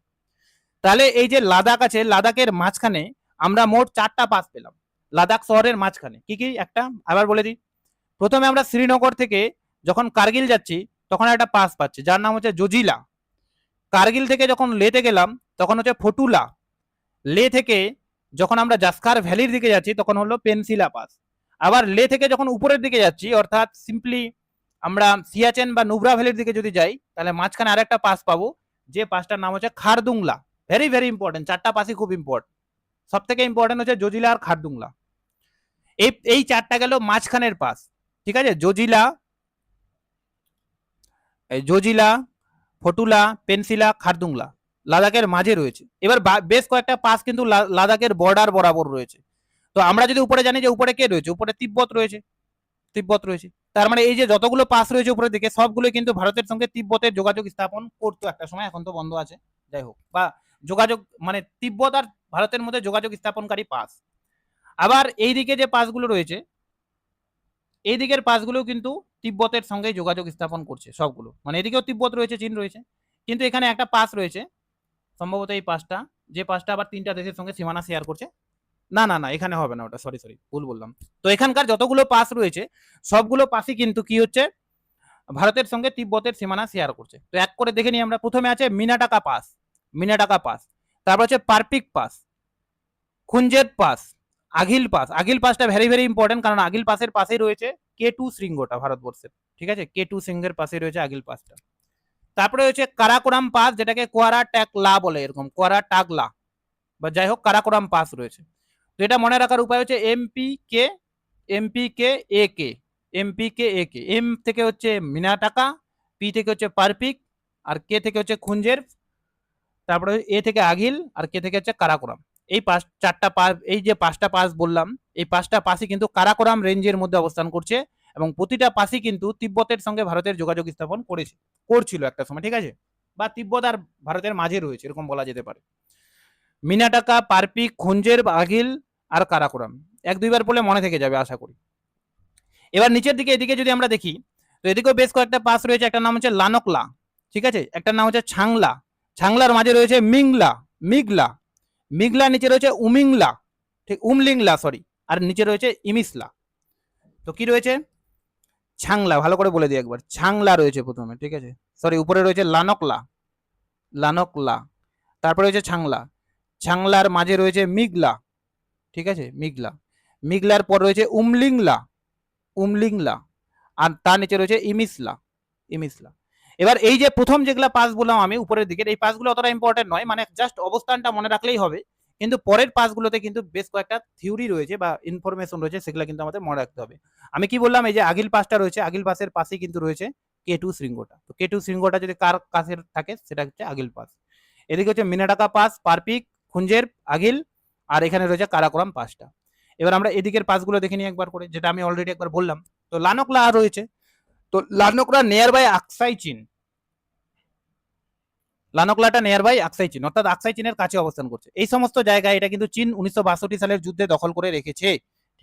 তাহলে এই যে লাদাখ আছে, লাদাখের মাঝখানে আমরা মোট 4টা পাস পেলাম লাদাখ শহরের মাঝখানে। কি কি একটা আবার বলে দিই। প্রথমে আমরা শ্রীনগর থেকে যখন কার্গিল যাচ্ছি তখন একটা পাস পাচ্ছি যার নাম হচ্ছে জজিলা। কার্গিল থেকে যখন লেতে গেলাম তখন হচ্ছে ফটুলা। লে থেকে যখন আমরা জাস্কার ভ্যালির দিকে যাচ্ছি তখন হলো পেনসিলা পাস। আবার লে থেকে যখন উপরের দিকে যাচ্ছি অর্থাৎ সিম্পলি আমরা সিয়াচেন বা নুব্রা ভ্যালির দিকে যদি যাই তাহলে মাঝখানে আরেকটা পাস পাবো, যে পাসটার নাম হচ্ছে খারদুংলা। ভেরি ভেরি ইম্পর্টেন্ট, 4টা পাসই খুব ইম্পর্টেন্ট। সব থেকে ইম্পর্টেন্ট হচ্ছে জজিলা আর খারদুংলা। এই 4টা গেল মাঝখানের পাস। ঠিক আছে, জজিলা, জজিলা, ফটুলা, পেনসিলা, খারদুংলা লাদাখের মাঝে রয়েছে। এবার বেশ কয়েকটা পাস কিন্তু লাদাখের বর্ডার বরাবর রয়েছে। তো আমরা যদি উপরে জানি যে উপরে কে রয়েছে, উপরে তিব্বত রয়েছে, তিব্বত রয়েছে। তার মানে এই যে যতগুলো পাস রয়েছে উপরের দিকে সবগুলো কিন্তু ভারতের সঙ্গে তিব্বতের যোগাযোগ স্থাপন করতো একটা সময়, এখন তো বন্ধ আছে, যাই হোক, বা যোগাযোগ মানে তিব্বত আর ভারতের মধ্যে যোগাযোগ স্থাপনকারী পাস। আবার এই দিকে যে পাসগুলো রয়েছে এই দিকের পাসগুলো কিন্তু তিব্বতের সঙ্গে যোগাযোগ স্থাপন করছে সবগুলো, মানে এদিকেও তিব্বত রয়েছে, চীন রয়েছে, কিন্তু এখানে একটা পাস রয়েছে সম্ভবত এই পাসটা, যে পাসটা আবার 3টা দেশের সঙ্গে সীমানা শেয়ার করছে। না না না, এখানে হবে না, ওটা সরি সরি ভুল বললাম। তো এখানকার যতগুলো পাস রয়েছে সবগুলো পাসই কিন্তু কি হচ্ছে ভারতের সঙ্গে তিব্বতের সীমানা শেয়ার করছে। তো এক করে দেখে নিই আমরা। প্রথমে আছে মিনাটাকা পাস, মিনাটাকা পাস। তারপর হচ্ছে Parpik pass, Khunjerab pass, Aghil pass. Aghil পাসটা ভেরি ভেরি ইম্পর্টেন্ট, কারণ আঘিল পাসের পাশেই রয়েছে K2 শৃঙ্গটা ভারতবর্ষের। ঠিক আছে, K2 শৃঙ্গের পাশে রয়েছে আঘিল পাসটা। তারপরে হচ্ছে কারাকোরাম পাস, যেটাকে কোয়ারা ট্যাকলা বলে, এরকম কোয়ারা টাগলা বা যাই হোক কারাকোরাম পাস রয়েছে। তো এটা মনে রাখার উপায় হচ্ছে MP-K, MP-K-A-K, MP-K-A-K। এম থেকে হচ্ছে মিনাটাকা, পি থেকে হচ্ছে পারপিক, আর কে থেকে হচ্ছে খুঞ্জের, তারপরে এ থেকে আঘিল, আর কে থেকে হচ্ছে কারাকোরাম। এই 4টা পাস, এই যে 5টা পাস বললাম, এই 5টা পাসই কিন্তু কারাকোরাম রেঞ্জের মধ্যে অবস্থান করছে এবং প্রতিটা পাসই কিন্তু তিব্বতের সঙ্গে ভারতের যোগাযোগ স্থাপন করছিল একটা সময়। ঠিক আছে, বা তিব্বত আর ভারতের মাঝে রয়েছে এরকম বলা যেতে পারে। মিনাটাকা, পারপিক, খুঞ্জের, আঘিল আর কারাকোরাম 1-2বার বলে মনে থেকে যাবে আশা করি। এবার নিচের দিকে এদিকে যদি আমরা দেখি তো এদিকেও বেশ কয়েকটা পাস রয়েছে। একটা নাম হচ্ছে লানকলা, ঠিক আছে, একটা নাম হচ্ছে ছাংলা, ছাংলার মাঝে রয়েছে মিংলা, মিগলা, মিগলা নিচে রয়েছে উমিংলা, ঠিক উমলিংলা সরি, আর নিচে রয়েছে ইমিসলা। তো কি রয়েছে ছাংলা, ভালো করে বলে দিই একবার, ছাংলা রয়েছে প্রথমে, ঠিক আছে, সরি উপরে রয়েছে লানকলা, লানকলা, তারপরে রয়েছে ছাংলা, ছাংলার মাঝে রয়েছে মিগলা, ঠিক আছে, মিগলা, মিগলার পর রয়েছে উমলিংলা, উমলিংলা, আর তার নিচে রয়েছে ইমিসলা, ইমিসলা। এবার এই যে প্রথম যেগুলা পাস বললাম আমি উপরের দিকের, এই পাসগুলো অতটা ইম্পর্টেন্ট নয়, মানে জাস্ট অবস্থানটা মনে রাখলেই হবে, কিন্তু পরের পাসগুলোতে কিন্তু বেশ কয়েকটা থিওরি রয়েছে বা ইনফরমেশন রয়েছে, সেগুলো কিন্তু আমাদের মনে রাখতে হবে। আমি কি বললাম, এই যে আঘিল পাসটা রয়েছে, আঘিল পাসের পাশেই কিন্তু রয়েছে K2 শৃঙ্গটা। তো K2 শৃঙ্গটা যদি কার কাছে থাকে সেটা হচ্ছে আঘিল পাস। এদিকে হচ্ছে মিনাটাকা পাস, পারপিক, খুঞ্জের, আঘিল, আর এখানে রয়েছে কারাকোরাম পাসটা। এবার আমরা এদিকের পাসগুলো দেখে নিই একবার করে, যেটা আমি অলরেডি একবার বললাম। তো লানকলা রয়েছে, তো লানকলা নিয়ার বাই আকসাই চীন, লানকলাটা নিয়ার বাই আকসাই চীন, অর্থাৎ আকসাই চীনের কাছে অবস্থান করছে। এই সমস্ত জায়গায় এটা কিন্তু চীন 1962 সালের যুদ্ধে দখল করে রেখেছে,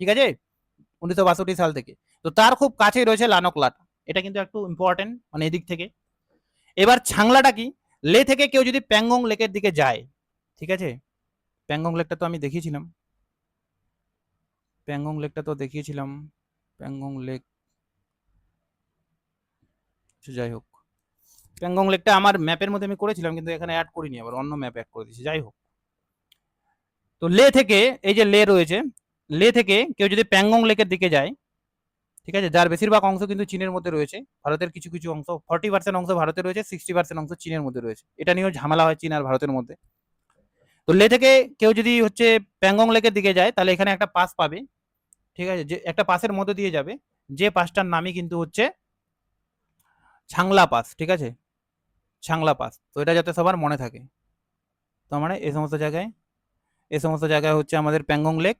ঠিক আছে, 1962 সাল থেকে। তো তার খুব কাছেই রয়েছে লানকলাটা, এটা কিন্তু একটু ইম্পর্টেন্ট মানে এদিক থেকে। এবার ছাংলাটা কি, লে থেকে কেউ যদি প্যাংগং লেকের দিকে যায়, ঠিক আছে, প্যাংগং লেকটা তো আমি দেখিয়েছিলাম, প্যাংগং লেকটা তো দেখিয়েছিলাম, প্যাংগং লেক, যাই হোক, প্যাংগং লেকটা আমার ম্যাপের মধ্যে আমি করেছিলাম কিন্তু এখানে অ্যাড করিনি, আবার অন্য ম্যাপে অ্যাড করে দিয়েছি, যাই হোক। তো লে থেকে, এই যে লে রয়েছে, লে থেকে কেউ যদি প্যাংগং লেকের দিকে যায়, ঠিক আছে, যার বেশিরভাগ অংশ কিন্তু চীনের মধ্যে রয়েছে, ভারতের কিছু কিছু অংশ 40% অংশ ভারতে রয়েছে, 60% অংশ চীনের মধ্যে রয়েছে, এটা নিয়েও ঝামেলা হয় চীন আর ভারতের মধ্যে। তো লে থেকে কেউ যদি হচ্ছে প্যাংগং লেকের দিকে যায় তাহলে এখানে একটা পাস পাবে, ঠিক আছে, যে একটা পাসের মধ্যে দিয়ে যাবে, যে পাসটার নামই কিন্তু হচ্ছে ছাংলা পাস, ঠিক আছে, ছাংলা পাস। তো এটা যাতে সবার মনে থাকে। তো মানে এই সমস্ত জায়গায় হচ্ছে আমাদের প্যাংগং লেক,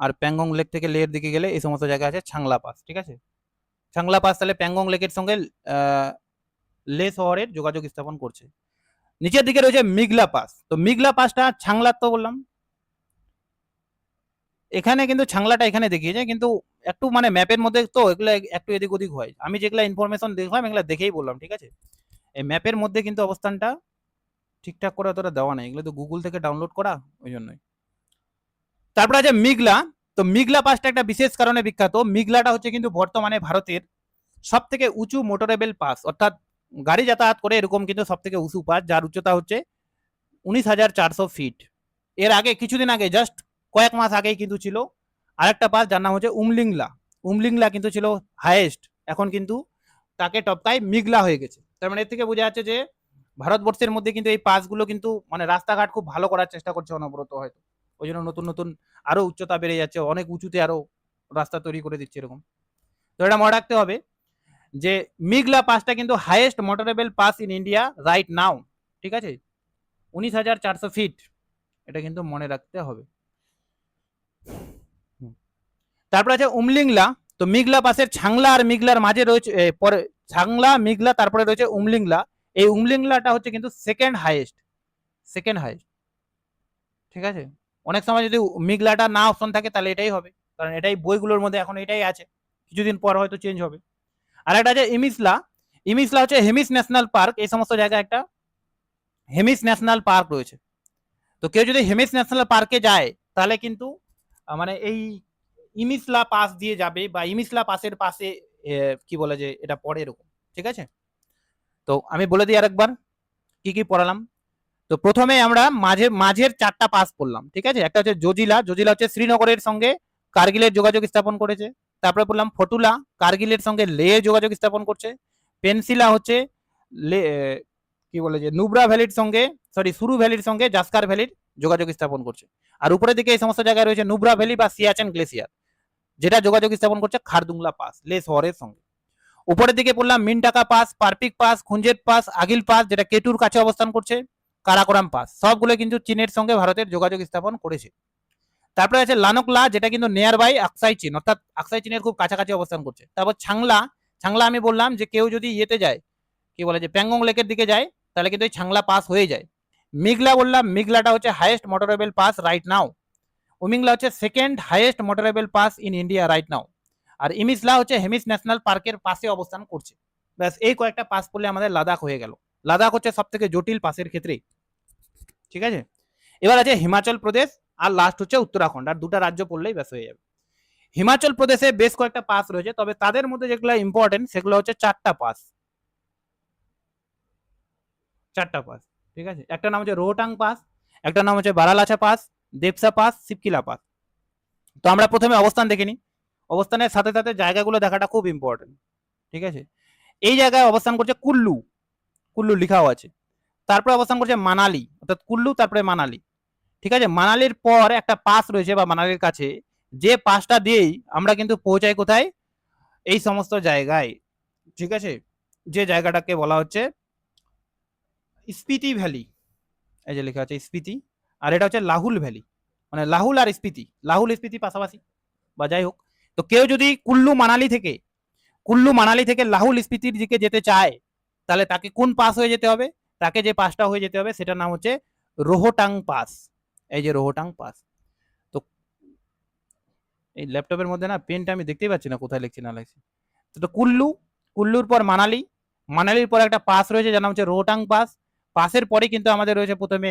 আর প্যাংগং লেক থেকে লের দিকে গেলে এই সমস্ত জায়গায় আছে ছাংলা পাস, ঠিক আছে। ছাংলা পাস তাহলে প্যাংগং লেকের সঙ্গে লে শহরের যোগাযোগ স্থাপন করছে। নিচের দিকে রয়েছে মিগলা পাস। তো মিগলা পাসটা ছাংলার তো বললাম, এখানে কিন্তু ছাংলাটা এখানে দেখিয়েছে, কিন্তু একটু মানে ম্যাপের মধ্যে তো এগুলো একটু এদিক ওদিক হয়। আমি যেগুলো ইনফরমেশন দেখলাম এগুলো দেখেই বললাম, ঠিক আছে। এই ম্যাপের মধ্যে কিন্তু অবস্থানটা ঠিকঠাক করে অতটা দেওয়া নেই, এগুলো তো গুগল থেকে ডাউনলোড করা, ওই জন্যই। তারপরে আছে মিগলা। তো মিগলা পাসটা একটা বিশেষ কারণে বিখ্যাত। মিগলাটা হচ্ছে কিন্তু বর্তমানে ভারতের সব থেকে উঁচু মোটরেবল পাস, অর্থাৎ গাড়ি যাতায়াত করে এরকম কিন্তু সব থেকে উঁচু পাস, যার উচ্চতা হচ্ছে 19,400 ফিট। এর আগে কিছুদিন আগে জাস্ট কয়েক মাস আগেই কিন্তু ছিল আরেকটা পাস যার নাম হচ্ছে উমলিংলা। উমলিংলা কিন্তু ছিল হাইয়েস্ট, এখন কিন্তু তাকে টপকায় মিগলা হয়ে গেছে। তার মানে এর থেকে বোঝা যাচ্ছে যে ভারতবর্ষের মধ্যে কিন্তু এই পাসগুলো কিন্তু মানে রাস্তাঘাট খুব ভালো করার চেষ্টা করছে অনবরত, হয়তো ওই জন্য নতুন নতুন আরো উচ্চতা বেড়ে যাচ্ছে, অনেক উঁচুতে আরো রাস্তা তৈরি করে দিচ্ছে এরকম। তো এটা মনে রাখতে হবে যে মিগলা পাসটা কিন্তু highest motorable pass in India right নাও, ঠিক আছে, 19,400 ফিট, এটা কিন্তু মনে রাখতে হবে। তারপর আছে উমলিংলা। তো মিগলা পাসের ছাংলা আর মিগলার মাঝে রয়েছে পরে ছাংলা মিগলা, তারপরে রয়েছে উমলিংলা। এই উমলিংলাটা হচ্ছে কিন্তু সেকেন্ড হাইয়েস্ট, সেকেন্ড হাইয়েস্ট, ঠিক আছে। অনেক সময় যদি মিগলাটা না অপশন থাকে তাহলে এটাই হবে, কারণ এটাই বইগুলোর মধ্যে এখন এটাই আছে, কিছুদিন পর হয়তো চেঞ্জ হবে। আর একটা আছে ইমিসলা। ইমিসলা হচ্ছে হেমিস ন্যাশনাল পার্ক। এই সমস্ত জায়গায় একটা হেমিস ন্যাশনাল পার্ক রয়েছে। তো কেউ যদি হেমিস ন্যাশনাল পার্কে যায় তাহলে কিন্তু মানে এই ইমিসলা পাস দিয়ে যাবে, বা ইমিসলা পাসের পাশে কি বলে যে এটা পড়ে এরকম, ঠিক আছে। তো আমি বলে দিই আরেকবার কি কি পড়ালাম। তো প্রথমে আমরা মাঝের চারটা পাস পড়লাম, ঠিক আছে। একটা হচ্ছে জজিলা। জজিলা হচ্ছে শ্রীনগরের সঙ্গে কার্গিলের যোগাযোগ স্থাপন করেছে। তারপরে বললাম ফটুলা, কার্গিলের সঙ্গে লে যোগাযোগ স্থাপন করছে। পেন্সিলা হচ্ছে লে কি বলে যে নুব্রা ভ্যালির সঙ্গে সুরু ভ্যালির সঙ্গে জাস্কার ভ্যালির যোগাযোগ স্থাপন করছে। আর উপরের দিকে এই সমস্ত জায়গায় রয়েছে নুব্রা ভ্যালি বা সিয়াচেন গ্লেসিয়ার, যেটা যোগাযোগ স্থাপন করছে খারদুংলা পাস লে শহরের সঙ্গে। উপরের দিকে পড়লাম মিনটাকা পাস, পারপিক পাস, খুঞ্জেট পাস, আগিল পাস যেটা কেটুর কাছে অবস্থান করছে, কারাকোরাম পাস, সবগুলো কিন্তু চীনের সঙ্গে ভারতের যোগাযোগ স্থাপন করেছে। তারপরে আছে লানকলা, যেটা কিন্তু নিয়ার বাই আকসাই চীন, অর্থাৎ আকসাই চীনের খুব কাছাকাছি অবস্থান করছে। তারপর ছাংলা। ছাংলা আমি বললাম যে কেউ যদি ইয়েতে যায় কি বলে যে প্যাংগং লেকের দিকে যায় তাহলে কিন্তু এই ছাংলা পাস হয়ে যায়। মিগলা বললাম, মিগলাটা হচ্ছে highest motorable pass right now. উমিংলা হচ্ছে second highest motorable pass in India right now. আর ইমিসলা হচ্ছে হেমিস ন্যাশনাল পার্কের পাশে অবস্থান করছে। ব্যাস এই কয়েকটা পাস পড়লে আমাদের লাদাখ হয়ে গেল। লাদাখ হচ্ছে সব থেকে জটিল পাসের ক্ষেত্রে, ঠিক আছে। এবার আছে হিমাচল প্রদেশ, আর লাস্ট হচ্ছে উত্তরাখণ্ড। আর দুটা রাজ্য পড়লেই ব্যাস হয়ে যাবে। হিমাচল প্রদেশে বেশ কয়েকটা পাস রয়েছে, তবে তাদের মধ্যে যেগুলো ইম্পর্টেন্ট সেগুলো হচ্ছে চারটা পাস, চারটা পাস, ঠিক আছে। একটা নাম হচ্ছে রোহটাং পাস, একটা নাম হচ্ছে Baralacha pass, Deosai pass, Shibkila pass. তো আমরা প্রথমে অবস্থান দেখে নিই। অবস্থানের সাথে সাথে জায়গাগুলো দেখাটা খুব ইম্পর্টেন্ট, ঠিক আছে। এই জায়গায় অবস্থান করছে কুল্লু, কুল্লু লিখাও আছে। তারপরে অবস্থান করছে মানালি, অর্থাৎ কুল্লু তারপরে মানালি, ঠিক আছে। মানালির পর একটা পাস রয়েছে বা মানালির কাছে, যে পাসটা দিয়েই আমরা কিন্তু পৌঁছাই কোথায়, এই সমস্ত জায়গায়, ঠিক আছে। যে জায়গাটাকে বলা হচ্ছে স্পিতি ভ্যালি, এই যে লেখা আছে স্পিতি। আর এটা হচ্ছে লাহুল ভ্যালি, মানে লাহুল আর স্পিতি, লাহুল স্পিতি পাশাপাশি বা যাই হোক। তো কেউ যদি কুল্লু মানালি থেকে লাহুল স্পিতির দিকে যেতে চায় তাহলে তাকে কোন পাস হয়ে যেতে হবে, তাকে যে পাসটা হয়ে যেতে হবে সেটার নাম হচ্ছে রোহটাং পাস, এই যে রোহটাং পাস। তো এই ল্যাপটপের মধ্যে না পেনটা আমি দেখতেই পাচ্ছি না কোথায় লিখছি না লিখছি। তো কুল্লুর পর মানালি, মানালির পর একটা পাস রয়েছে যার নাম হচ্ছে রোহটাং পাস। পাসের পরে কিন্তু আমাদের রয়েছে প্রথমে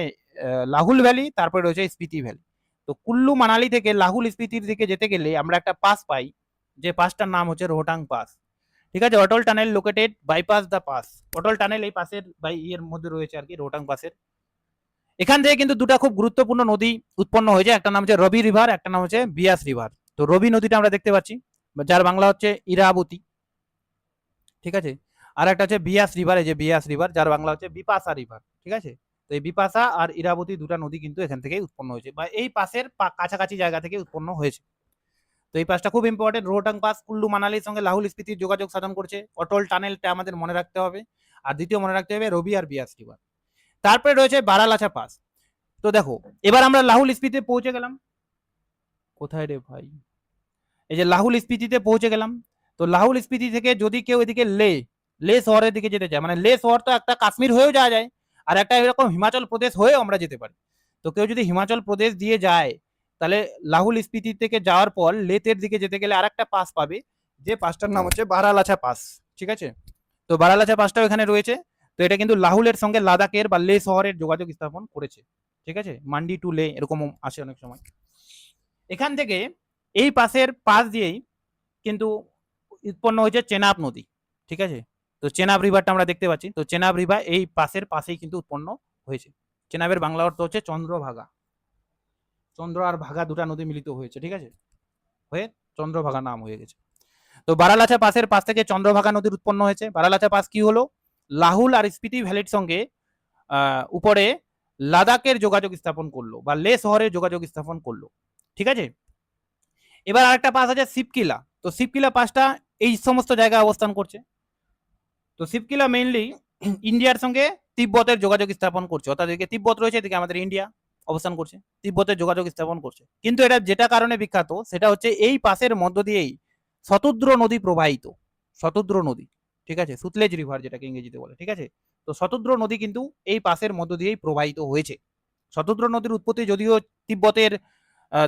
লাহুল ভ্যালি, তারপরে রয়েছে স্পিতি ভ্যালি। তো কুল্লু মানালি থেকে লাহুল স্পিতির দিকে যেতে গেলে আমরা একটা পাস পাই, যে পাসটার নাম হচ্ছে রোহটাং পাস, ঠিক আছে। Atal tunnel located bypass the pass, Atal tunnel এই পাসের এর মধ্যে রয়েছে আর কি, রোহটাং পাসের। এখান থেকে কিন্তু দুটা খুব গুরুত্বপূর্ণ নদী উৎপন্ন হয়েছে, একটা নাম হচ্ছে রবি রিভার, একটা নাম হচ্ছে বিয়াস রিভার। তো রবি নদীটা আমরা দেখতে পাচ্ছি, যার বাংলা হচ্ছে ইরাবতী, ঠিক আছে। আর একটা হচ্ছে বিয়াস রিভার, এই যে বিয়াস রিভার, যার বাংলা হচ্ছে বিপাশা রিভার, ঠিক আছে। তো এই বিপাশা আর ইরাবতী দুটা নদী কিন্তু এখান থেকেই উৎপন্ন হয়েছে, বা এই পাশের কাছাকাছি জায়গা থেকে উৎপন্ন হয়েছে। তো এই পাসটা খুব ইম্পর্টেন্ট। রোহটাং পাস কুল্লু মানালির সঙ্গে লাহুল স্পিতির যোগাযোগ সাধন করছে। অটল টানেলটা আমাদের মনে রাখতে হবে। আর দ্বিতীয় মনে রাখতে হবে রবি আর বিয়াস রিভার। তারপরে রয়েছে বারালাচা পাস। তো দেখো এবার আমরা লাহুল স্পিতিতে পৌঁছে গেলাম। কোথায় রে ভাই, এই যে লাহুল স্পিতিতে পৌঁছে গেলাম। তো লাহুল স্পিতি থেকে যদি কেউ এদিকে লে শহরের দিকে যেতে চায়, মানে লে শহর তো একটা কাশ্মীর হয়েও যাওয়া যায়, আর একটা এরকম হিমাচল প্রদেশ হয়েও আমরা যেতে পারি। তো কেউ যদি হিমাচল প্রদেশ দিয়ে যায়, তাহলে লাহুল স্পিতি থেকে যাওয়ার পর লেতের দিকে যেতে গেলে আর একটা পাস পাবে, যে পাসটার নাম হচ্ছে বারালাচা পাস। ঠিক আছে, তো বারালাচা পাসটাও এখানে রয়েছে। তো এটা কিন্তু লাহুলের সঙ্গে লাদাখের বা লে শহরের যোগাযোগ স্থাপন করেছে। ঠিক আছে, মান্ডি টু লে এরকম আসে অনেক সময়। এখান থেকে এই পাশের পাশ দিয়েই কিন্তু উৎপন্ন হয়েছে চেনাব নদী। ঠিক আছে, তো চেনাব রিভারটা আমরা দেখতে পাচ্ছি। তো চেনাব রিভার এই পাশেই কিন্তু উৎপন্ন হয়েছে। চেনাবের বাংলা অর্থ হচ্ছে চন্দ্রভাগা। চন্দ্র আর ভাগা দুটা নদী মিলিত হয়েছে, ঠিক আছে, হয়ে চন্দ্রভাগা নাম হয়ে গেছে। তো বারালাচা পাসের পাশ থেকে চন্দ্রভাগা নদীর উৎপন্ন হয়েছে। বারালাচা পাস কি হলো, লাহুল আর স্পিতি ভ্যালির সঙ্গে উপরে লাদাখের যোগাযোগ স্থাপন করলো, বা লে শহরের যোগাযোগ স্থাপন করলো। ঠিক আছে, এবার আরেকটা পাস আছে শিবকিলা। তো শিবকিলা পাসটা এই সমস্ত জায়গায় অবস্থান করছে। তো শিবকিলা মেইনলি ইন্ডিয়ার সঙ্গে তিব্বতের যোগাযোগ স্থাপন করছে, অর্থাৎ এদিকে তিব্বত রয়েছে, এদিকে আমাদের ইন্ডিয়া অবস্থান করছে, তিব্বতের যোগাযোগ স্থাপন করছে। কিন্তু এটা যেটা কারণে বিখ্যাত সেটা হচ্ছে এই পাশের মধ্য দিয়েই শতদ্র নদী প্রবাহিত। শতদ্র নদী, ঠিক আছে, সুতলেজ রিভার যেটাকে ইংরেজিতে বলে। ঠিক আছে, তো শতদ্র নদী কিন্তু এই পাশের মধ্য দিয়েই প্রবাহিত হয়েছে। শতদ্র নদীর উৎপত্তি যদিও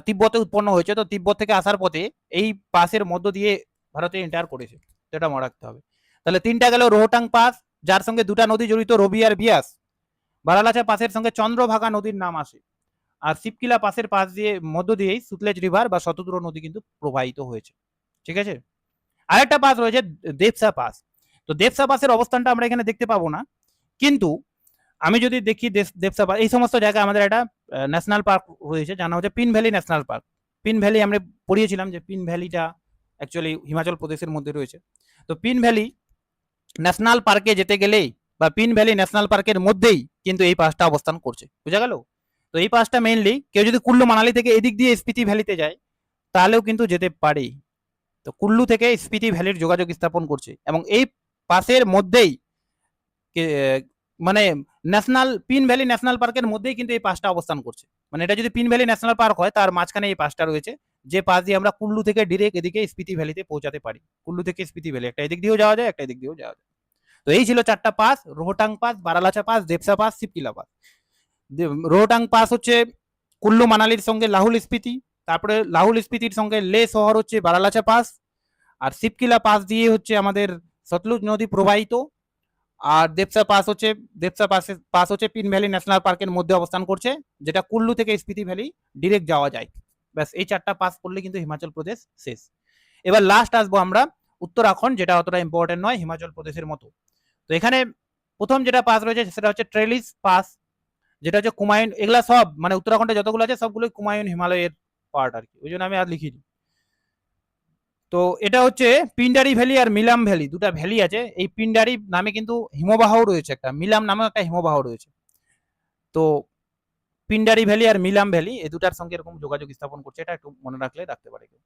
তিব্বতে উৎপন্ন হয়েছে, তো তিব্বত থেকে আসার পথে এই পাশের মধ্য দিয়ে ভারতে এন্টার করেছে, সেটা মনে রাখতে হবে। তাহলে তিনটা গেল রোহটাং পাস, যার সঙ্গে দুটা নদী জড়িত, রবি আর বিয়াস। বারালাচা পাসের সঙ্গে চন্দ্রভাগা নদীর নাম আসে। আর শিবকিলা পাসের পাশ দিয়ে মধ্য দিয়েই সুতলেজ রিভার বা শতদ্র নদী কিন্তু প্রবাহিত হয়েছে। ঠিক আছে, আরেকটা পাস রয়েছে দেবসা পাস। তো দেবসা পাসের অবস্থানটা আমরা এখানে দেখতে পাবো না, কিন্তু আমি যদি দেখি দেবসা পাস, এই সমস্ত জায়গায় আমাদের একটা ন্যাশনাল পার্ক রয়েছে, জানা হচ্ছে pin valley national park. Pin valley আমরা পড়িয়েছিলাম যে পিন ভ্যালিটা অ্যাকচুয়ালি হিমাচল প্রদেশের মধ্যে রয়েছে। তো পিন ভ্যালি ন্যাশনাল পার্কে যেতে গেলেই, বা পিন ভ্যালি ন্যাশনাল পার্কের মধ্যেই কিন্তু এই পাসটা অবস্থান করছে, বুঝা গেল। তো এই পাসটা মেইনলি কেউ যদি কুল্লু মানালি থেকে এদিক দিয়ে স্পিতি ভ্যালিতে যায় তাহলেও কিন্তু যেতে পারে। তো কুল্লু থেকে স্পিতি ভ্যালির যোগাযোগ স্থাপন করছে, এবং এই পাসের মধ্যেই মানে পিন ভ্যালি ন্যাশনাল পার্কের মধ্যেই কিন্তু এই পাসটা অবস্থান করছে। মানে এটা যদি পিন ভ্যালি ন্যাশনাল পার্ক হয় তার মাঝখানে এই পাসটা রয়েছে, যে পাস দিয়ে আমরা কুল্লু থেকে ডিরেক্ট এদিকে স্পিতি ভ্যালিতে পৌঁছাতে পারি। কুল্লু থেকে স্পিতি ভ্যালি একটা এদিক দিয়েও যাওয়া যায়, একটা এদিক দিয়েও যাওয়া যায়। তো এই ছিল চারটা pass: Rohtang pass, Baralacha pass, Deosai pass, Shibkila pass. Rohtang pass হচ্ছে কুল্লু মানালির সঙ্গে লাহুল স্পিতি, তারপরে লাহুল স্পিতির সঙ্গে লে শহর হচ্ছে বারালাচা পাস, আর শিবকিলা পাস দিয়ে হচ্ছে আমাদের সতলুজ নদী প্রবাহিত। আর দেবসা পাস হচ্ছে পিন ভ্যালি ন্যাশনাল পার্কের মধ্যে অবস্থান করছে, যেটা কুল্লু থেকে স্পিতি ভ্যালি ডিরেক্ট যাওয়া যায়। ব্যাস এই চারটা পাস করলে কিন্তু হিমাচল প্রদেশ শেষ। এবার লাস্ট আসবো আমরা উত্তরাখণ্ড, যেটা অতটা ইম্পর্টেন্ট নয় হিমাচল প্রদেশের মতো। তো এখানে প্রথম যেটা পাস রয়েছে সেটা হচ্ছে ট্রেলিস পাস, যেটা হচ্ছে কুমায়ুন। এগুলা সব মানে উত্তরাখণ্ডে যতগুলো আছে সবগুলোই কুমায়ুন হিমালয়ের পার্ট আর কি, ওই জন্য আমি আর লিখিনি। তো এটা হচ্ছে পিন্ডারি ভ্যালি আর মিলাম ভ্যালি, দুটা ভ্যালি আছে। এই পিন্ডারি নামে কিন্তু হিমবাহও রয়েছে একটা, মিলাম নামেও একটা হিমবাহ রয়েছে। তো পিন্ডারি ভ্যালি আর মিলাম ভ্যালি এই দুটার সঙ্গে এরকম যোগাযোগ স্থাপন করছে, এটা একটু মনে রাখলে রাখতে পারে কেউ।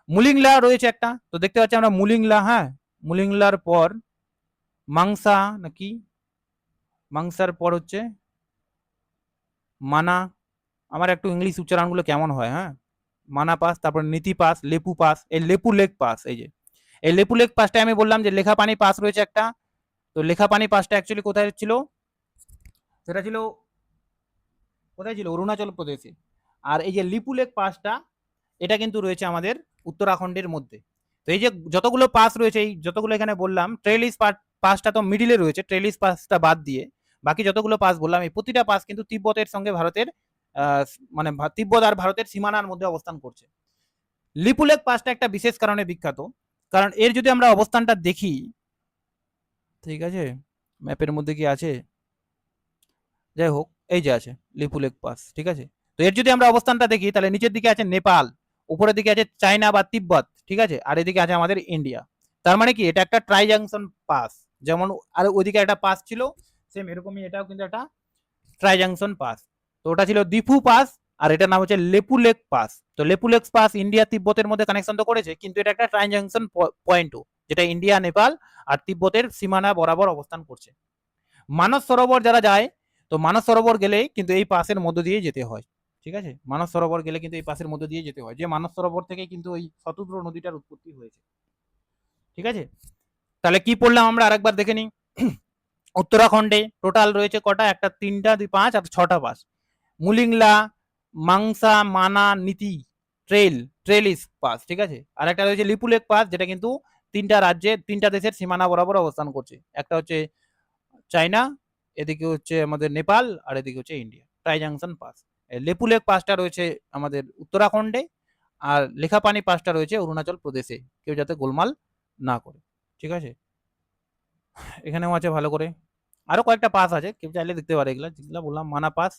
মুলিংলা রয়েছে একটা, তো দেখতে পাচ্ছি আমরা মুলিংলা। হ্যাঁ, মুলিংলার পর মাংসা নাকি, মাংসার পর হচ্ছে মানা। আমার একটু ইংলিশ উচ্চারণগুলো কেমন হয়, হ্যাঁ। মানা পাস, তারপর নীতি পাস, লেপু পাস, এই লেপু লেক পাস। এই যে এই লেপু লেক পাসটা আমি বললাম যে লেখাপানি পাস রয়েছে একটা। তো লেখাপানি পাসটা অ্যাকচুয়ালি কোথায় ছিল, সেটা ছিল কোথায় ছিল, অরুণাচল প্রদেশে। আর এই যে লিপু লেক পাসটা, এটা কিন্তু রয়েছে আমাদের উত্তরাখণ্ডের মধ্যে। তো এই যে যতগুলো পাস রয়েছে, এই যতগুলো এখানে বললাম, ট্রেলিস পাসটা তো মিডিলে রয়েছে, ট্রেলিস পাসটা বাদ দিয়ে বাকি যতগুলো পাস বললাম, এই প্রতিটা পাস কিন্তু তিব্বতের সঙ্গে ভারতের মানে তিব্বত আর ভারতের সীমানার মধ্যে অবস্থান করছে। লিপুলেক পাসটা একটা বিশেষ কারণে বিখ্যাত, কারণ এর যদি আমরা অবস্থানটা দেখি, ঠিক আছে, ম্যাপের মধ্যে কি আছে, যাই হোক এই যে আছে লিপুলেক পাস। ঠিক আছে, তো এর যদি আমরা অবস্থানটা দেখি তাহলে নিচের দিকে আছে নেপাল, উপরের দিকে আছে চায়না বা তিব্বত, ঠিক আছে, আর এদিকে আছে আমাদের ইন্ডিয়া। তার মানে কি এটা একটা ট্রাই জাংশন পাস, যেমন আর ওইদিকে একটা পাস ছিল সেম এরকমই, এটাও কিন্তু একটা ট্রাই জাংশন পাস। তো ওটা ছিল দিফু পাস, আর এটার নাম হচ্ছে লেপুলেক পাস। তো লেপুলেক পাস ইন্ডিয়া তিব্বতের মধ্যে কানেকশন তো করেছে, কিন্তু এটা একটা ট্রাই জাংশন পয়েন্টও, যেটা ইন্ডিয়া, নেপাল আর তিব্বতের সীমানা বরাবর অবস্থান করছে। মানস সরোবর যারা যায়, তো মানস সরোবর গেলে কিন্তু এই পাসের মধ্য দিয়ে যেতে হয়। ঠিক আছে, মানস সরোবর গেলে কিন্তু এই পাসের মধ্য দিয়ে যেতে হয়, যে মানস সরোবর থেকে কিন্তু ওই শতদ্র নদীটার উৎপত্তি হয়েছে। ঠিক আছে, তাহলে কি পড়লাম আমরা আরেকবার দেখে নিই। উত্তরাখণ্ডে টোটাল রয়েছে কটা, একটা, তিনটা, দুই, পাঁচ আর ছটা পাস। মুলিংলা, মাংসা, মানা, নীতি, ট্রেলিস পাস। ঠিক আছে, আর একটা রয়েছে লিপুলেক পাস, যেটা কিন্তু তিনটা রাজ্যে, তিনটা দেশের সীমানা বরাবর অবস্থান করছে। একটা হচ্ছে চায়না, এদিকে হচ্ছে আমাদের নেপাল, আর এদিকে হচ্ছে India. Tri junction pass. Lipulekh পাসটা রয়েছে আমাদের উত্তরাখণ্ডে, আর লেখাপানি পাসটা রয়েছে অরুণাচল প্রদেশে। কেউ যাতে গোলমাল না করে। ঠিক আছে, এখানেও আছে ভালো করে, আরো কয়েকটা পাস আছে, কেউ চাইলে দেখতে পারে এগুলা, যেগুলা বললাম, মানা পাস,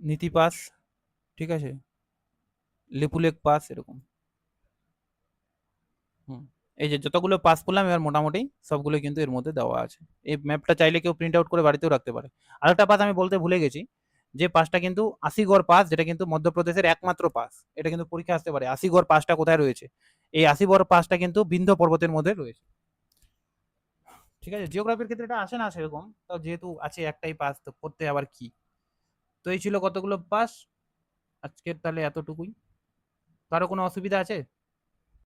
নীতি পাস, ঠিক আছে, লেপুলেক পাস, এরকম। হুম, এই যে যতগুলো পাস করলাম এবার মোটামুটি সবগুলো কিন্তু এর মধ্যে দেওয়া আছে। এই ম্যাপটা চাইলে কেউ প্রিন্ট আউট করে বাড়িতেও রাখতে পারে। আরেকটা পাস আমি বলতে ভুলে গেছি, যে পাসটা কিন্তু আশিগড় পাস, যেটা কিন্তু মধ্যপ্রদেশের একমাত্র পাস। এটা কিন্তু পরীক্ষা আসতে পারে, আশিগড় পাসটা কোথায় রয়েছে। এই আশিগড় পাসটা কিন্তু বিন্ধ্য পর্বতের মধ্যে রয়েছে। ঠিক আছে, জিওগ্রাফির ক্ষেত্রে এটা আসে না সেরকম, তো যেহেতু আছে একটাই পাস, তো করতে আবার কি। তো এই ছিল কতগুলো পাস, আজকের তাহলে এতটুকুই। কারো কোনো অসুবিধা আছে?